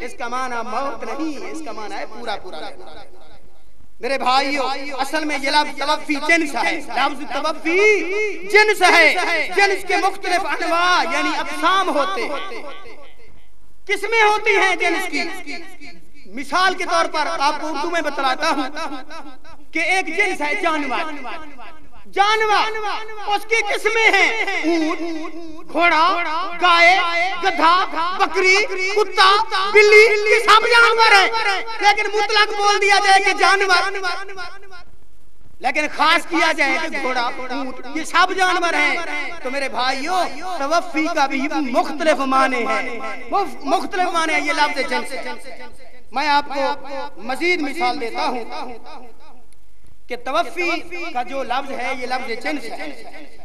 اس کا معنی موت نہیں, اس کا معنی ہے پورا پورا لینا. میرے بھائیو اصل میں یہ لفظ توفی جنس ہے, لفظ توفی جنس ہے. جنس کے مختلف انواع یعنی اقسام ہوتے ہیں. قسمیں ہوتی ہیں جنس کی. مثال کے طور پر آپ کو اردو میں بتلاتا ہوں کہ ایک جنس ہے جانور. جانور اس کی قسمیں ہیں, اونٹ, گھوڑا, گائے, گدھا, بکری, کتا, بلی, یہ سب جانور ہیں. لیکن مطلق بول دیا جائے کہ جانور, لیکن خاص کیا جائے کہ گھوڑا, اونٹ, یہ سب جانور ہیں. تو میرے بھائیو توفی کا بھی مختلف معنی ہے, مختلف معنی ہے. یہ لفظ جنس ہے. میں آپ کو مزید مثال دیتا ہوں کہ توفی کا جو لفظ ہے یہ لفظ جنس ہے,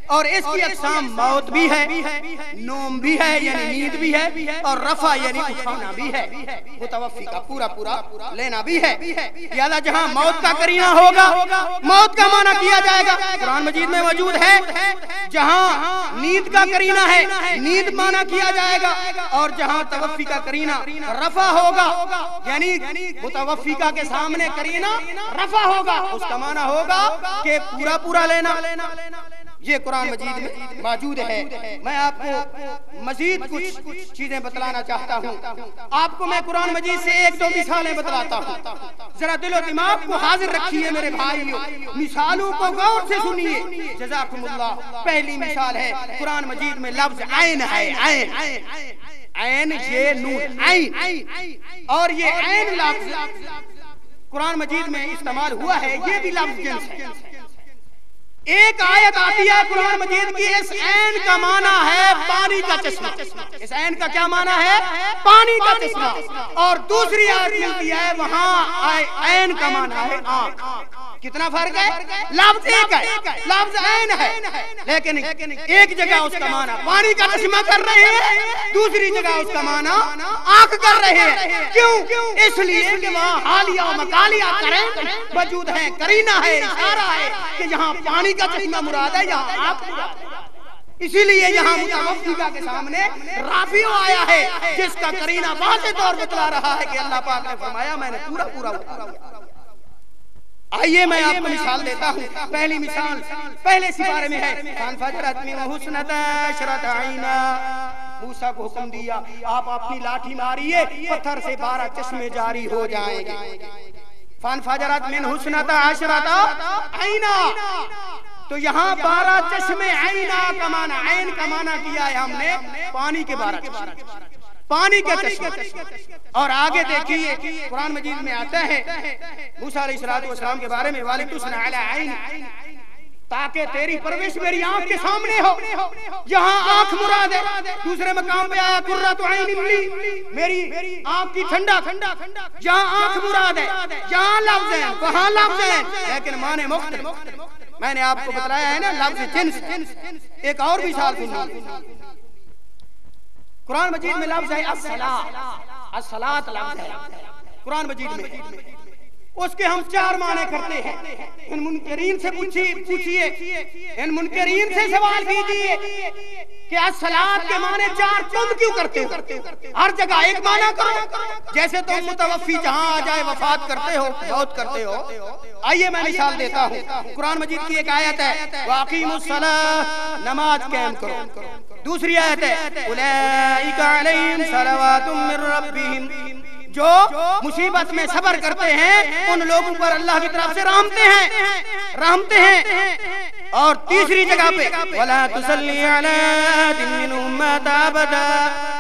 اور اس کی اقسام موت بھی ہے, نوم بھی ہے یعنی نیند بھی ہے, اور رفع یعنی اٹھانا بھی ہے. متوفی کا پورا پورا لینا بھی ہے. لہذا جہاں موت کا قرینہ ہوگا موت کا معنی کیا جائے گا, قرآن مجید میں موجود ہے. جہاں نیند کا قرینہ ہے نیند معنی کیا جائے گا, اور جہاں توفی کا قرینہ رفع ہوگا یعنی متوفی کا کے سامنے قرینہ رفع ہوگا, اس کا معنی ہوگا کہ پورا پورا لینا. یہ قرآن مجید میں موجود ہے۔ میں آپ کو مزید کچھ چیزیں بتلانا چاہتا ہوں۔ آپ کو میں قرآن مجید سے ایک دو مثالیں بتلاتا ہوں، ذرا دل و دماغ کو حاضر رکھیے میرے بھائیوں، مثالوں کو غور سے سنیے۔ جزاکم اللہ۔ پہلی مثال ہے قرآن مجید میں لفظ عین ہے، عین عین یہ نون عین، اور یہ عین لفظ قرآن مجید میں استعمال ہوا ہے، یہ بھی لفظ جنس ہے۔ ایک آیت آتی ہے قرآن مجید کی، اس عین کا معنی ہے پانی کا چشمہ۔ اس عین کا کیا معنی ہے؟ پانی کا چشمہ۔ اور دوسری آیت ملتی ہے وہاں عین کا معنی ہے آنکھ۔ کتنا فرق ہے؟ لفظ ایک ہے، لفظ عین ہے، لیکن ایک جگہ اس کا معنی پانی کا چشمہ کر رہے ہیں، دوسری جگہ اس کا معنی آنکھ کر رہے ہیں۔ کیوں؟ اس لیے کہ وہاں حالیہ و مقالیہ کریں موجود ہیں، قرینہ ہے، اشارہ ہے کہ جہاں پانی کا چشمہ مراد ہے، یہاں آنکھ مراد ہے۔ اسی لیے یہاں متوفیقہ کے سامنے رافع آیا ہے، جس کا قرینہ واضح طور پر بتلا رہا ہے کہ اللہ پاک نے فرمایا میں نے پورا اتارا۔ آئیے میں آپ کو مثال دیتا ہوں۔ پہلی مثال پہلے سپارے میں ہے، فانفجرت منہ اثنتا عشرۃ عینا۔ موسیٰ کو حکم دیا آپ اپنی لاٹھی ماریے، پتھر سے 12 چشمے جاری ہو جائیں گے۔ فانفجرت منہ اثنتا عشرۃ عینا، تو یہاں 12 چشمے عینا کا معنی، عین کا معنی کیا ہے ہم نے پانی کے 12 چشمے، پانی کا چشمہ۔ اور آگے دیکھیے قرآن مجید میں آتا ہے موسیٰ علیہ السلام کے بارے میں، وَلِتُسْنَ عَلَىٰ عَيْنِ، تاکہ تیری پرورش میری آنکھ کے سامنے ہو۔ یہاں آنکھ مراد ہے۔ دوسرے مقام پہ آیا قُرَّةُ عَيْنٍ لِّي، میری آنکھ کی ٹھنڈا۔ جہاں آنکھ مراد ہے، جہاں لفظ ہے وہاں لفظ ہے، لیکن معنی مختلف۔ میں نے آپ کو بتلایا ہے نا لفظ جنس۔ ایک اور مثال سنیے، قرآن مجید میں لفظ ہے الصلاۃ لفظ ہے قرآن مجید میں، اس کے ہم 4 معنی کرتے ہیں۔ ان منکرین سے پوچھئے، ان منکرین سے سوال کیجئے کہ الصلاۃ کے معنی 4 تم کیوں کرتے ہو؟ ہر جگہ ایک معنی کرو، جیسے تم متوفی جہاں آ جائے وفات کرتے ہو، موت کرتے ہو۔ آئیے میں مثال دیتا ہوں۔ قرآن مجید کی ایک آیت ہے وَأَقِیمُوا الصَّلَاةَ، نماز قائم کرو۔ دوسری آیت ہے اولئک علیہم صلوات من ربہم، جو مصیبت میں صبر کرتے ہیں ان لوگوں پر اللہ کی طرف سے رحمتے ہیں۔ اور تیسری جگہ پہ ولا تصلی علی احد منہم مات ابدا،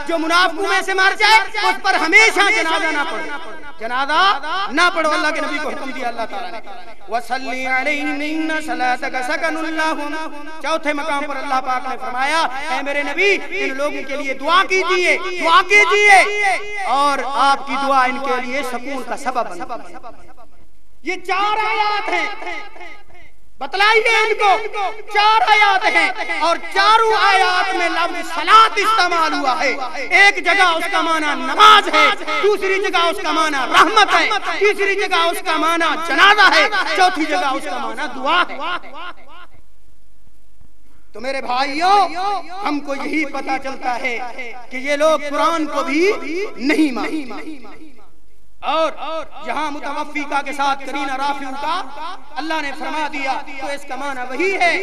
جو منافقوں میں سے مر جائے اس پر ہمیشہ جنازہ نہ پڑھو، جنازہ نہ پڑھو۔ اللہ کے نبی کو حکم دیا اللہ تعالیٰ نے، وصلی علیہم ان صلاتک سکن لہم۔ چوتھے مقام پر اللہ پاک نے فرمایا اے میرے نبی ان لوگوں کے لیے دعا کیجئے، دعا کیجئے، اور آپ کی دعا ان کے لیے سکون کا سبب بنے۔ یہ 4 آیات ہیں، بتلائیے ان کو 4 آیات ہیں، اور چاروں آیات میں لفظ صلاۃ استعمال ہوا ہے۔ ایک جگہ اس کا معنی نماز ہے، دوسری جگہ اس کا معنی رحمت ہے، تیسری جگہ اس کا معنی جنازہ ہے، چوتھی جگہ اس کا معنی دعا ہے۔ تو میرے بھائیوں ہم کو یہی پتا چلتا ہے کہ یہ لوگ قرآن کو بھی نہیں مانتے۔ اور یہاں متوفیقہ کے ساتھ قرینہ رافع کا اللہ نے فرما دیا، تو اس کا معنی وہی ہے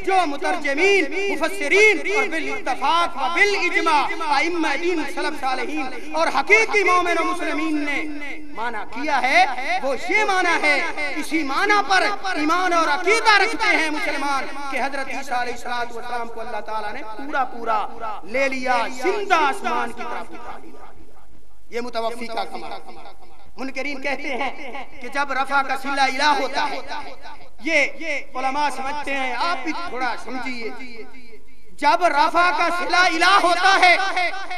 جو مترجمین، مفسرین اور بالاتفاق و بالاجماع ائمہ دین سلف صالحین اور حقیقی مومن و مسلمین نے معنی کیا ہے، وہ یہ معنی ہے۔ اسی معنی پر ایمان اور عقیدہ رکھتے ہیں مسلمان کہ حضرت عیسیٰ علیہ السلام کو اللہ تعالیٰ نے پورا لے لیا، زندہ آسمان کی طرف اٹھا لیا۔ یہ متوفیقہ کا معنی۔ منکرین کہتے ہیں کہ جب رفع کا صلہ الہ ہوتا ہے، یہ علماء سمجھتے ہیں، آپ بھی تھوڑا سمجھیے، جب رفع کا صلہ الہ ہوتا ہے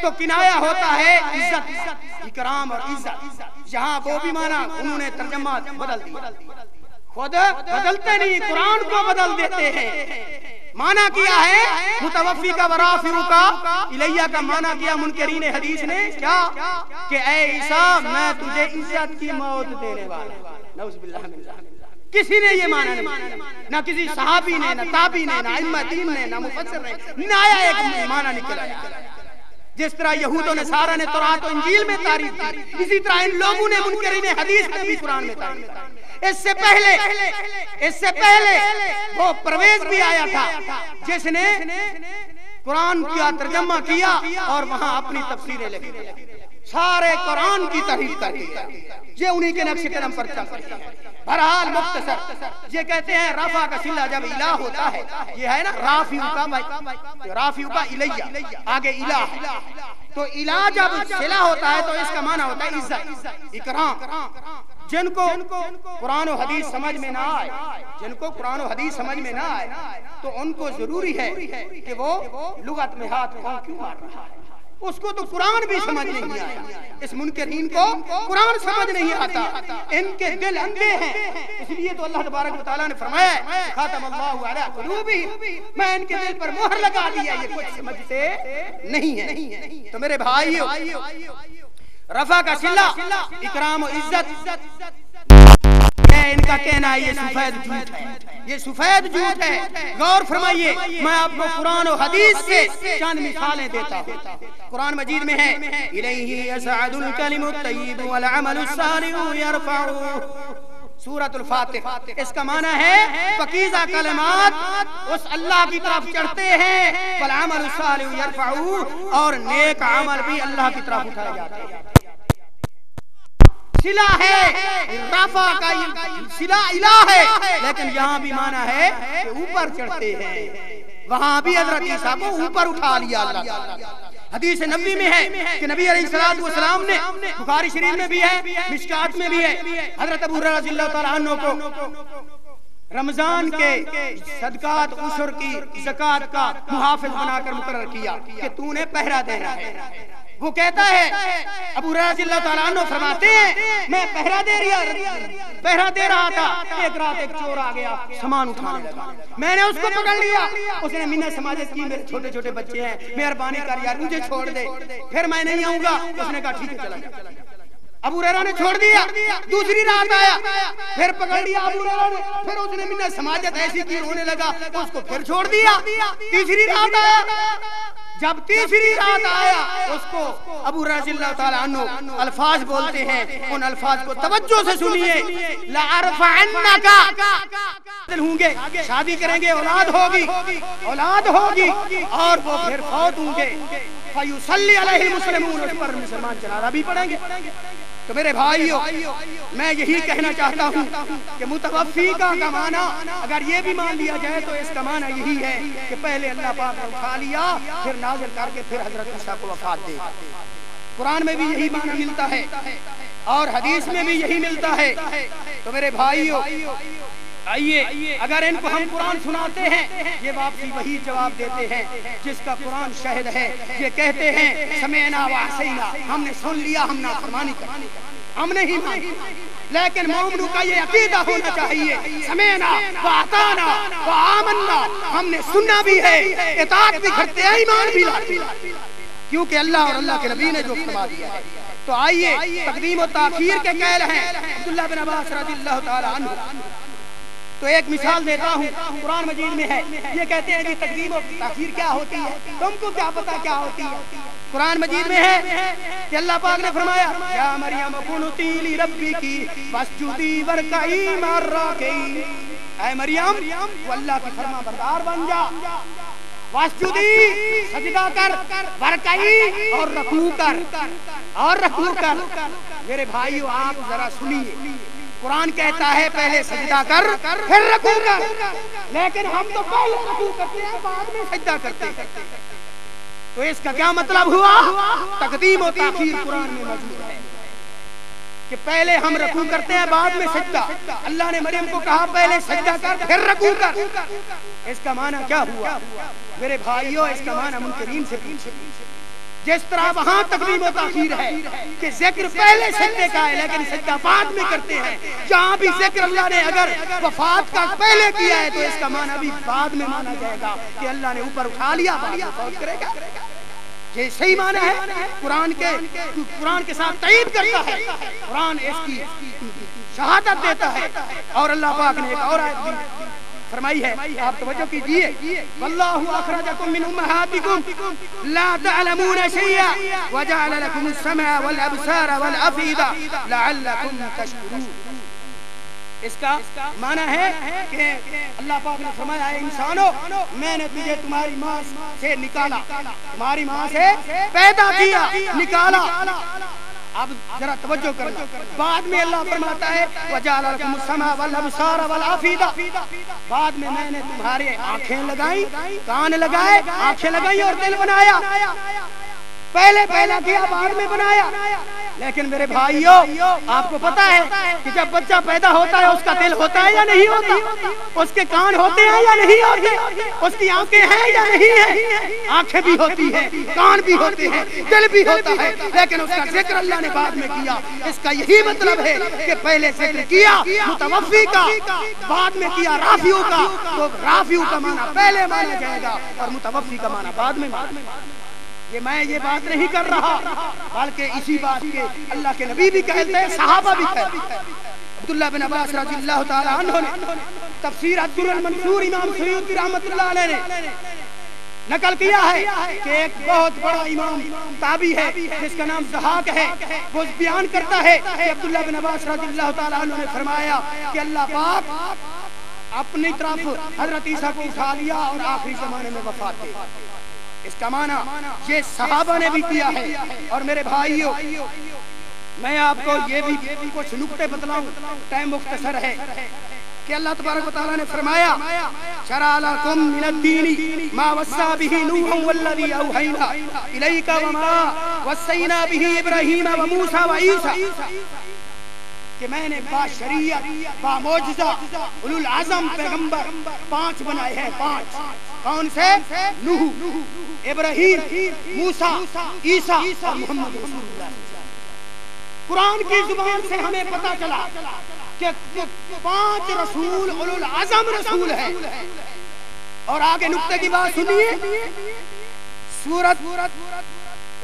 تو کنایہ ہوتا ہے عزت، اکرام اور عزت۔ یہاں وہ بھی معنی انہوں نے ترجمہ بدل دیا، خود بدلتے نہیں، قرآن کو بدل دیتے ہیں۔ معنی کیا ہے متوفیقہ و رافعہ الیہ کا معنی کیا منکرین حدیث نے کیا کہ اے عیسیٰ میں تجھے عزت کی موت دینے والا۔ نعوذ باللہ من ذالک۔ کسی نے یہ معنی نہیں، نہ کسی صحابی نے، نہ تابعی نے، نہ ائمہ دین نے، نہ مفسر نے، نہ ایک معنی نکلا۔ جس طرح یہود و نصارہ نے تورات و انجیل میں تعریف کی، اسی طرح ان لوگوں نے منکرین حدیث میں بھی قرآن میں تعریف کی۔ اس سے پہلے وہ پرویز بھی آیا تھا جس نے قرآن کا ترجمہ کیا اور وہاں اپنی تفسیریں لکھی، سارے قرآن کی تحریف کر دیا، یہ انہی کے نقش قدم پر چل رہے ہیں۔ بہرحال مختصر یہ کہتے ہیں رفع کا صلہ جب الہ ہوتا ہے، یہ ہے نا رافعو کا الیہ، آگے الہ ہے، تو الہ جب صلہ ہوتا ہے تو اس کا معنی ہوتا ہے عزت، اکرام۔ جن کو قرآن و حدیث سمجھ میں نہ آئے تو ان کو ضروری ہے کہ وہ لغت میں ہاتھ کیوں مار رہا ہے، اس کو تو قرآن بھی سمجھ نہیں آیا، اس منکرین کو قرآن سمجھ نہیں آتا، ان کے دل اندھے ہیں، اس لیے تو اللہ تبارک و تعالیٰ نے فرمایا خاتم اللہ علی قلوبہم، میں ان کے دل پر مہر لگا دیا، یہ کچھ سمجھتے نہیں ہیں۔ تو میرے بھائیو، رفع کا صلہ اکرام و عزت، ان کا کہنا ہے یہ سفید جھوٹ ہے، غور فرمائیے، میں آپ کو قرآن و حدیث سے چند مثالیں دیتا ہوں۔ قرآن مجید میں ہے الیہ یصعد الکلم الطیب والعمل الصالح یرفعہ، سورۃ الفاتح، اس کا معنی ہے پاکیزہ کلمات اس اللہ کی طرف چڑھتے ہیں، والعمل الصالح یرفعہ، اور نیک عمل بھی اللہ کی طرف اٹھائے جاتے ہیں۔ صلہ ہے، رفع کا صلہ الہ ہے، لیکن یہاں بھی معنی ہے کہ اوپر چڑھتے ہیں، وہاں بھی حضرت عیسیٰ کو اوپر اٹھا لیا اللہ۔ حدیث نبوی میں ہے کہ نبی علیہ السلام نے، بخاری شریف میں بھی ہے، مشکات میں بھی ہے، حضرت ابو ہریرہ رضی اللہ تعالیٰ عنہ کو رمضان کے صدقات عشر کی زکوٰۃ کا محافظ بنا کر مقرر کیا کہ تو نے پہرا دینا ہے۔ وہ کہتا ہے، ابو ہریرہ رضی اللہ تعالیٰ عنہ فرماتے ہیں میں پہرا دے رہا تھا، ایک رات ایک چور آ گیا، سامان اٹھانے لگا، میں نے اس کو پکڑ لیا، اس نے منت سماجت کی، میرے چھوٹے چھوٹے بچے ہیں، مہربانی کر یار مجھے چھوڑ دے، پھر میں نہیں آؤں گا۔ اس نے کہا ٹھیک ہے چلا جا۔ ابو ہریرہ نے چھوڑ دیا، دوسری رات آیا، پھر پکڑ لیا ابو ہریرہ نے، پھر اس نے منت سماجت ایسی کی، رونے لگا، اس کو پھر چھوڑ دیا۔ تیسری رات آیا، جب تیسری رات آیا، اس کو ابو رضی اللہ تعالیٰ عنہ الفاظ بولتے ہیں، ان الفاظ کو توجہ سے سنیے، لَأَرْفَعَنَّكَ، ہوں گے، شادی کریں گے، اولاد ہوگی، اور وہ پھر فوت ہوں گے، فَيُصَلِّ عَلَيْهِ الْمُسْلِمُونَ، اس پر مسلمان جنازہ بھی پڑھیں گے۔ تو میرے بھائیو، میں یہی کہنا چاہتا ہوں کہ متوفی کا معنی اگر یہ بھی مان لیا جائے تو اس کا معنی یہی ہے کہ پہلے اللہ پاک نے اٹھا لیا، پھر نازل کر کے پھر حضرت عیسیٰ کو وفات دے۔ قرآن میں بھی یہی معنی ملتا ہے اور حدیث میں بھی یہی ملتا ہے۔ تو میرے بھائیو، آئیے، اگر ان کو ہم قرآن سناتے ہیں، یہ واپسی وہی جواب دیتے ہیں جس کا قرآن شاہد ہے، یہ کہتے ہیں سمعنا وعصینا، ہم نے سن لیا، ہم نافرمانی کرتے، ہم نہیں مانی۔ لیکن مومنوں کا یہ عقیدہ ہونا چاہیے، سمعنا واطعنا وآمنا، ہم نے سننا بھی ہے، اطاعت بھی کرتے ہیں، ایمان بھی لاتے ہیں، کیونکہ اللہ اور اللہ کے نبی نے جو فرما دیا ہے۔ تو آئیے، تقدیم و تاخیر کے قائل ہیں عبداللہ بن عباس رضی اللہ تعالی عنہ۔ تو ایک مثال دیتا ہوں، قرآن مجید میں ہے، یہ کہتے ہیں کہ تقدیم و تاخیر کیا ہوتی ہے، تم کو کیا پتا کیا ہوتی ہے؟ قرآن مجید میں ہے کہ اللہ پاک نے فرمایا یا مریم قنتی لربکی واسجدی وارکعی مع الراکعین، اے مریم وہ اللہ کی فرما بردار بن جا، واسجدی سجدہ کر، وارکعی اور رکوع کر۔ میرے بھائیو، آپ ذرا سنیے، قرآن کہتا ہے پہلے سجدہ کر پھر رکوع کر، لیکن ہم تو پہلے رکوع کرتے ہیں بعد میں سجدہ کرتے ہیں۔ تو اس کا کیا مطلب ہوا؟ تقدیم و تاخیر قرآن میں موجود ہے کہ پہلے ہم رکوع کرتے ہیں بعد میں سجدہ۔ اللہ نے مریم کو کہا پہلے سجدہ کر پھر رکوع کر، اس کا معنی کیا ہوا؟ میرے بھائیوں، اس کا معنی منکرین سے پوچھیں، جس طرح وہاں تقدیم و تاخیر ہے کہ ذکر پہلے سجدے کا ہے لیکن سجدہ بعد میں کرتے ہیں، جہاں بھی ذکر اللہ نے اگر وفات کا پہلے کیا ہے تو اس کا معنی بھی بعد میں مانا جائے گا کہ اللہ نے اوپر اٹھا لیا، بعد میں فوت کرے گا۔ یہ صحیح معنی ہے، قرآن کے ساتھ تائید کرتا ہے، قرآن اس کی شہادت دیتا ہے۔ اور اللہ پاک نے ایک اور آیت بھی فرمائی ہے، آپ توجہ کیجئے، واللہ اخرجکم من امہاتکم لا تعلمون شیئا وجعل لکم السمع والابصار والافئدہ لعلکم تشکرون۔ اس کا معنی ہے کہ اللہ پاک نے فرمایا ہے انسانوں میں نے تجھے تمہاری ماں سے نکالا، تمہاری ماں سے پیدا کیا، نکالا۔ اب ذرا توجہ کرنا، بعد میں اللہ فرماتا ہے وَجَعَلَ لَكُمُ السَّمْعَ وَالْأَبْصَارَ وَالْأَفْئِدَةَ، بعد میں نے تمہارے آنکھیں لگائیں، کان لگائے، آنکھیں لگائیں اور دل بنایا۔ پہلے پیدا کیا بعد میں بنایا۔ لیکن میرے بھائیوں آپ کو پتا ہے کہ جب بچہ پیدا ہوتا ہے اس کا دل ہوتا ہے یا نہیں ہوتا، اس کے کان ہوتے ہیں یا نہیں ہوتے، اس کی آنکھیں ہیں یا نہیں ہیں، آنکھیں بھی ہوتی ہیں، کان بھی ہوتے ہیں، دل بھی ہوتا ہے، لیکن اس کا ذکر اللہ نے بعد میں کیا۔ اس کا یہی مطلب ہے کہ پہلے ذکر کیا متوفی کا، بعد میں کیا رافعو کا، تو رافعو کا معنی پہلے مانا جائے گا اور متوفی کا معنی بعد میں مانا جائے گا۔ میں یہ بات نہیں کر رہا بلکہ اسی بات کے اللہ کے نبی بھی کہتے ہیں، صحابہ بھی کہتے ہیں۔ عبداللہ بن عباس رضی اللہ تعالی عنہ نے تفسیر الدر المنصور امام سیوطی رحمۃ اللہ علیہ نے نقل کیا ہے کہ ایک بہت بڑا امام تابعی ہے جس کا نام ضحاک ہے، وہ بیان کرتا ہے کہ عبداللہ بن عباس رضی اللہ تعالی عنہ نے فرمایا کہ اللہ پاک اپنی طرف حضرت عیسیٰ کو اٹھا لیا اور آخری زمانے میں وفات دے۔ اس کا معنی یہ صحابہ نے بھی کیا ہے۔ اور میرے بھائیوں میں آپ کو یہ بھی کچھ نکتے بتلاؤں، ٹائم مختصر ہے، کہ اللہ تبارک و تعالیٰ نے فرمایا شرع لکم من الدین ما وصى به نوح والذی اوحینا الیک وما وصینا به ابراہیم وموسیٰ وعیسیٰ، کہ میں نے با شریعت با معجزہ اولو العزم پیغمبر 5 بنائے ہیں، 5۔ کون سے؟ نوح، ابراہیم، موسیٰ، عیسیٰ اور محمد رسول اللہ۔ قرآن کی زبان سے ہمیں پتا چلا کہ 5 رسول اولو العزم رسول ہیں۔ اور آگے نکتے کی بات سنیے، سورت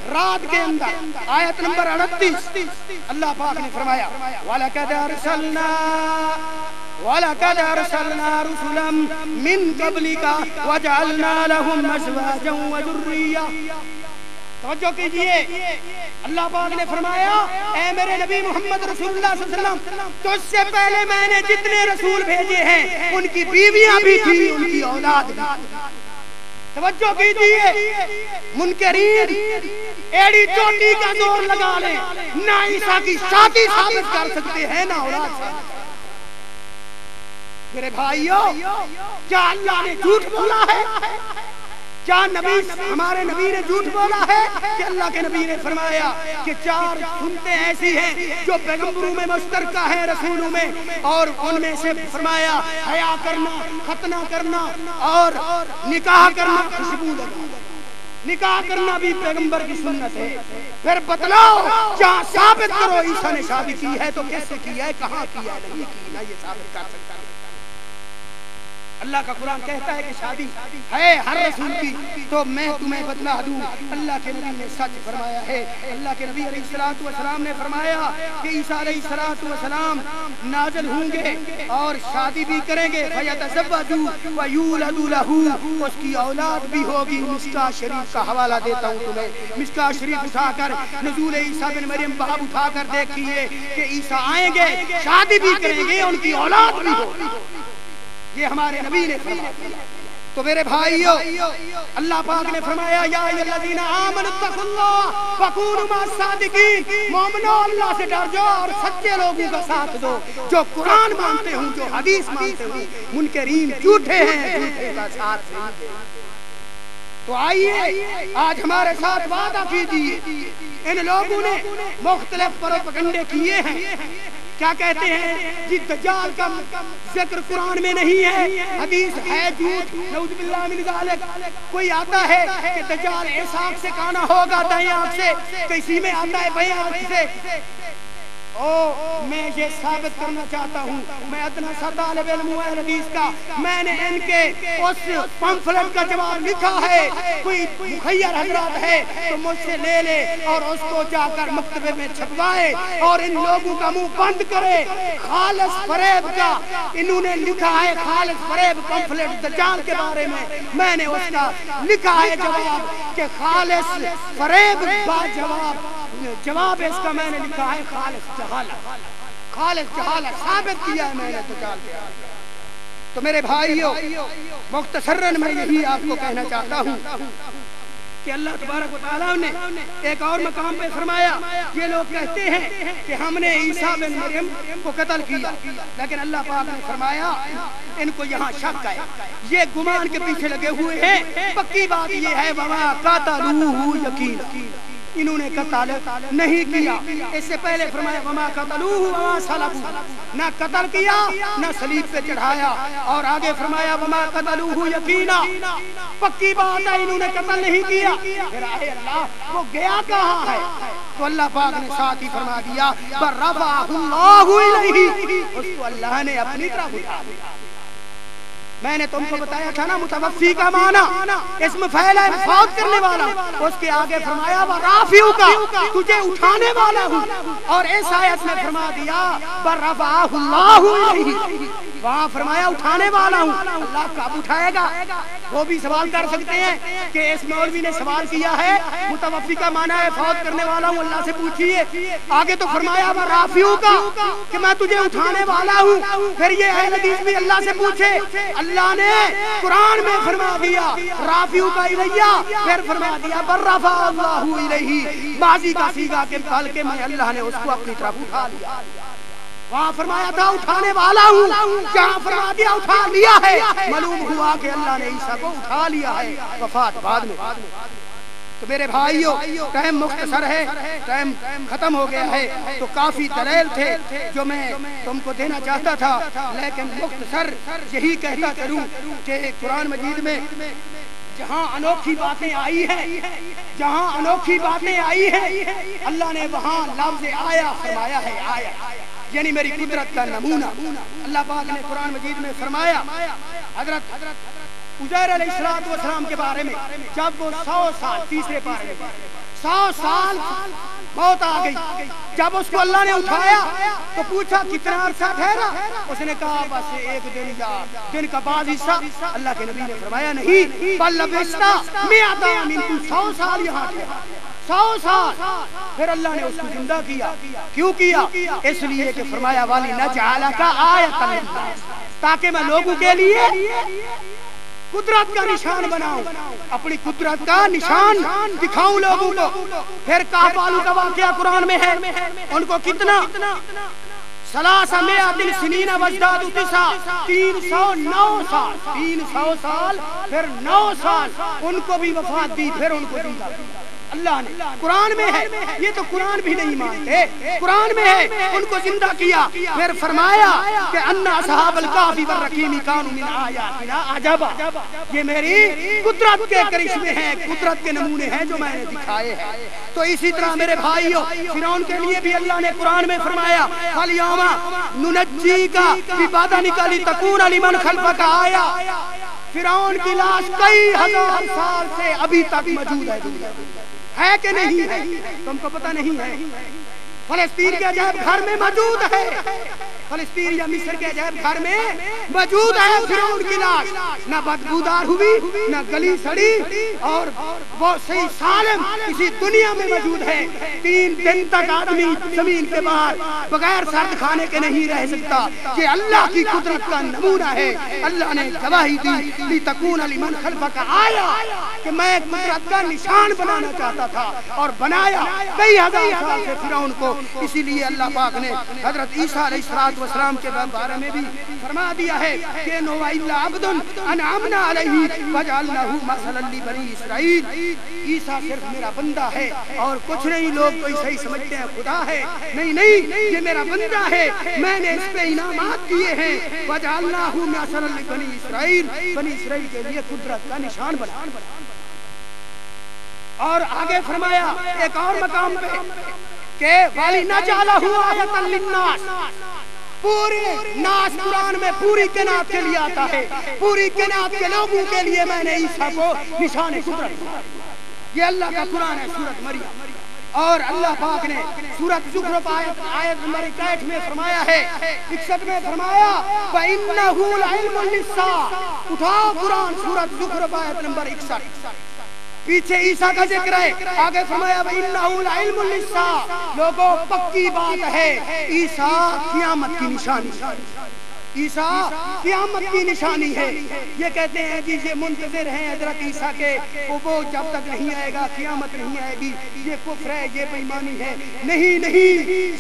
رات کے اندر آیت نمبر 38 اللہ پاک نے فرمایا وَلَقَدْ أَرْسَلْنَا رُسُلًا مِّن قَبْلِكَ وَجَعَلْنَا لَهُمْ أَزْوَاجًا وَذُرِّيَّةً۔ توجہ کیجئے، اللہ پاک نے فرمایا اے میرے نبی محمد رسول اللہ صلی اللہ علیہ وسلم، تو اس سے پہلے میں نے جتنے رسول بھیجے ہیں ان کی بیویاں بھی تھی، ان کی اولاد بھی تھی۔ توجہ کیجئے، منکرین ایڑی چوٹی کا زور لگا لیں، نہ عیسیٰ کی شادی ثابت کر سکتے ہیں نہ اولاد ثابت۔ میرے بھائیوں کیا اللہ نے جھوٹ بولا ہے؟ کیا نبی ہمارے نبی نے جھوٹ بولا ہے؟ کہ اللہ کے نبی نے فرمایا کہ 4 سنتیں ایسی ہیں جو پیغمبروں میں مشترکہ ہیں، رسولوں میں، اور ان میں سے فرمایا حیا کرنا، ختنہ کرنا اور نکاح کرنا، خوشبو لگانا۔ نکاح کرنا بھی پیغمبر کی سنت ہے۔ پھر بتلاؤ، جہاں ثابت کرو عیسیٰ نے شادی کی ہے تو کیسے کی ہے، کہاں کی ہے، نہیں کی، نہ یہ ثابت کر سکتا۔ اللہ کا قرآن کہتا ہے کہ شادی ہے ہر رسول کی، تو میں تمہیں بتلا دوں اللہ کے نبی نے سچ فرمایا ہے۔ اللہ کے نبی علیہ الصلوۃ والسلام نے فرمایا کہ عیسیٰ علیہ الصلوۃ والسلام نازل ہوں گے اور شادی بھی کریں گے، فَيَتَزَوَّجُ وَيُولَدُ لَهُ، اس کی اولاد بھی ہوگی۔ مشکاہ شریف کا حوالہ دیتا ہوں تمہیں، مشکاہ شریف اٹھا کر نزول عیسیٰ بن مریم باب اٹھا کر دیکھیے کہ عیسیٰ آئیں گے، شادی بھی کریں گے، ان کی اولاد بھی ہوگی۔ یہ ہمارے نبی نے فرمایا۔ تو میرے بھائیوں اللہ پاک نے فرمایا یا ایھا الذین آمنوا اتقوا اللہ وکونوا مع الصادقین، مومنو اللہ سے ڈر جاؤ اور سچے لوگوں کا ساتھ دو، جو قرآن مانتے ہوں، جو حدیث مانتے ہوں۔ منکرین جھوٹے ہیں، جھوٹے کا ساتھ نہیں دیں۔ تو آئیے آج ہمارے ساتھ وعدہ کیجیے، ان لوگوں نے مختلف پروپیگنڈے کیے ہیں۔ کیا کہتے ہیں جی دجال کا ذکر قرآن میں نہیں ہے، حدیث ہے جھوٹ، نعوذ باللہ من ذالک۔ کوئی آتا ہے کہ دجال اس آنکھ سے کانا ہوگا دائیں آنکھ سے، کسی میں آتا ہے بائیں آنکھ سے۔ میں یہ ثابت کرنا چاہتا ہوں، میں ادنا سا طالب علم ہوں حدیث کا، میں نے ان کے اس پمفلٹ کا جواب لکھا ہے، کوئی مخیر حضرات ہے تو مجھ سے لے لے اور اس کو جا کر مکتبے میں چھپوائے اور ان لوگوں کا منہ بند کرے۔ خالص فریب کا انہوں نے لکھا ہے، خالص فریب پمفلٹ دجال کے بارے میں نے اس کا لکھا ہے جواب کہ خالص فریب با جواب اس کا میں نے لکھا ہے خالص جہالت۔ خالص جہالت ثابت کیا ہے میں نے تو جال دیا۔ تو میرے بھائیوں مختصراً میں یہی آپ کو کہنا چاہتا ہوں کہ اللہ تبارک و تعالیٰ نے ایک اور مقام پہ فرمایا، یہ لوگ کہتے ہیں کہ ہم نے عیسیٰ بن مریم کو قتل کیا، لیکن اللہ پاک نے فرمایا ان کو یہاں شک ہے، یہ گمان کے پیچھے لگے ہوئے ہیں، پکی بات یہ ہے وما قتلوہ یقینا، انہوں نے قتل نہیں کیا۔ اس سے پہلے فرمایا وما قتلوہ وما صلبوہ، نہ قتل کیا نہ صلیب پہ چڑھایا، اور آگے فرمایا وما قتلوہ یقینا، پکی بات ہے انہوں نے قتل نہیں کیا۔ پھر آئے اللہ وہ گیا کہاں ہے؟ تو اللہ پاک نے ساتھ ہی فرما دیا برفعہ اللہ الیہ، اس کو اللہ نے اپنی طرف اٹھا دیا۔ میں نے تم کو بتایا تھا نا متوفی کا معنی اسم فاعل ہے فوت کرنے والا، اس کے آگے فرمایا ورافعک، تجھے اٹھانے والا ہوں، اور اس آیت میں فرما دیا برفعہ اللہ الیہ، وہاں فرمایا اٹھانے والا ہوں، اللہ کب اٹھائے گا؟ وہ بھی سوال کر سکتے ہیں کہ اس مولوی نے سوال کیا ہے متوفی کا معنی ہے فوت کرنے والا ہوں، اللہ سے پوچھئے۔ آگے تو فرمایا ورافعک کہ میں تجھے اٹھانے والا ہوں، پھر یہ اہل حدیث بھی اللہ سے پوچھے، اللہ نے قرآن میں فرما دیا رافعک الیہ، پھر فرما دیا برفع اللہ الیہ، ماضی کا صیغہ کے بلکہ میں اللہ نے اس کو اپنی طرف اٹھا لیا۔ وہاں فرمایا تھا اٹھانے والا ہوں، جہاں فرما دیا اٹھا لیا ہے، معلوم ہوا کہ اللہ نے عیسیٰ کو اٹھا لیا ہے، وفات بعد میں۔ تو میرے بھائیوں ٹائم مختصر ہے، ٹائم ختم ہو گیا ہے، تو کافی دلائل تھے جو میں تم کو دینا چاہتا تھا، لیکن مختصر یہی کہتا کروں کہ قرآن مجید میں جہاں انوکھی باتیں آئی ہیں، جہاں انوکھی باتیں آئی ہیں، اللہ نے وہاں لفظ آیا فرمایا ہے، آیا یعنی میری قدرت کا نمونہ۔ اللہ پاک نے قرآن مجید میں فرمایا حضرت عزیر علیہ السلام کے بارے میں، جب وہ 100 سال تیسرے پارے میں 100 سال موت آ گئی، جب اس کو اللہ نے اٹھایا تو پوچھا کتنا عرصہ ٹھہرا؟ اس نے کہا بس ایک دن یا دن کا بعض حصہ۔ اللہ کے نبی نے فرمایا نہیں، بل لبثت مئۃ عام، 100 سال یہاں ٹھہرا، 100 سال۔ پھر اللہ نے اس کو زندہ کیا، کیوں کیا؟ اس لیے کہ فرمایا وَلِنَجْعَلَكَ آیَةً لِلنَّاسِ، تاکہ میں لوگوں کے لیے قدرت کا نشان بناؤں، اپنی قدرت کا نشان دکھاؤں لوگوں کو۔ پھر کہف والوں کا واقعہ قرآن میں ہے، ان کو کتنا 300 سنین وازدادوا 9، 309 سال، 300 سال پھر 9 سال ان کو بھی وفات دی، پھر ان کو زندہ کیا اللہ نے۔ قرآن میں ہے، یہ تو قرآن بھی نہیں مانتے، قرآن میں ہے، ان کو زندہ کیا۔ پھر فرمایا کہ ان اصحاب الکہف والرقیم کانوا من آیاتنا عجبا، یہ میری قدرت کے کرشمے ہیں، قدرت کے نمونے ہیں جو میں نے دکھائے ہیں۔ تو اسی طرح میرے بھائیوں فرعون کے لیے بھی اللہ نے قرآن میں فرمایا فَالْيَوْمَ نُنَجِّيكَ بِبَدَنِكَ لِتَكُونَ لِمَنْ خَلْفَكَ آیَةً، فرعون کی لاش کئی ہزار سال سے ابھی تک موجود ہے دنیا ہے کہ نہیں ہے؟ تم کو پتہ نہیں ہے؟ فلسطین کے عجائب گھر میں موجود ہے، فلسطین یا مصر کے عجائب گھر میں موجود ہے فرعون کی لاش، نہ بدبودار ہوئی نہ گلی سڑی، اور وہ صحیح سالم اسی دنیا میں موجود ہے۔ 3 دن تک آدمی زمین کے باہر بغیر سرد کھانے کے نہیں رہ سکتا، یہ اللہ کی قدرت کا نمونہ ہے۔ اللہ نے گواہی دی لِتَكُونَ لِمَنْ خَلْفَكَ آیَةً، کہ میں قدرت کا نشان بنانا چاہتا تھا اور بنایا کئی ہزار سال سے فرعون کو۔ اسی لیے اللہ پاک نے حضرت عیسیٰ علیہ السلام کے بارے میں بھی فرما دیا ہے کہ إِنَّهُ إِلَّا عَبْدٌ أَنْعَمْنَا عَلَيْهِ وَجَعَلْنَاهُ مَثَلًا لِبَنِي إِسْرَائِیل، عیسیٰ صرف میرا بندہ ہے اور کچھ نہیں۔ لوگ تو صحیح سمجھتے ہیں خدا ہے، نہیں، یہ میرا بندہ ہے، میں نے اس پہ انعامات دیے ہیں۔ وَجَعَلْنَاهُ مَثَلًا لِبَنِي إِسْرَائِیل، بنی اسرائیل کے لیے قدرت کا نشان بنا۔ اور آگے فرمایا ایک اور مقام پہ کہ وَلِنَجْعَلَهُ آیَةً لِلنَّاسِ، پوری ناس قرآن میں پوری کائنات کے لیے آتا ہے، پوری کائنات کے لوگوں کے لیے میں نے عیسیٰ کو نشان قدرت دیا۔ یہ اللہ کا قرآن ہے، سورۃ مریم۔ اور اللہ پاک نے سورۃ زخرف آیت نمبر 61 میں فرمایا ہے، 61 میں فرمایا فَإِنَّهُ لَعِلْمٌ لِلسَّاعَةِ، اٹھاؤ قرآن سورۃ زخرف آیت نمبر 61، پیچھے عیسیٰ کا ذکر ہے، آگے فرمایا وَإِنَّهُ لَعِلْمٌ لِلسَّاعَةِ، لوگوں پکی بات ہے عیسیٰ قیامت کی نشانی، عیسیٰ قیامت کی نشانی ہے۔ یہ کہتے ہیں جی یہ منتظر ہیں حضرت عیسیٰ کے، وہ جب تک نہیں آئے گا قیامت نہیں آئے گی، یہ کفر ہے، یہ بے ایمانی ہے۔ نہیں نہیں،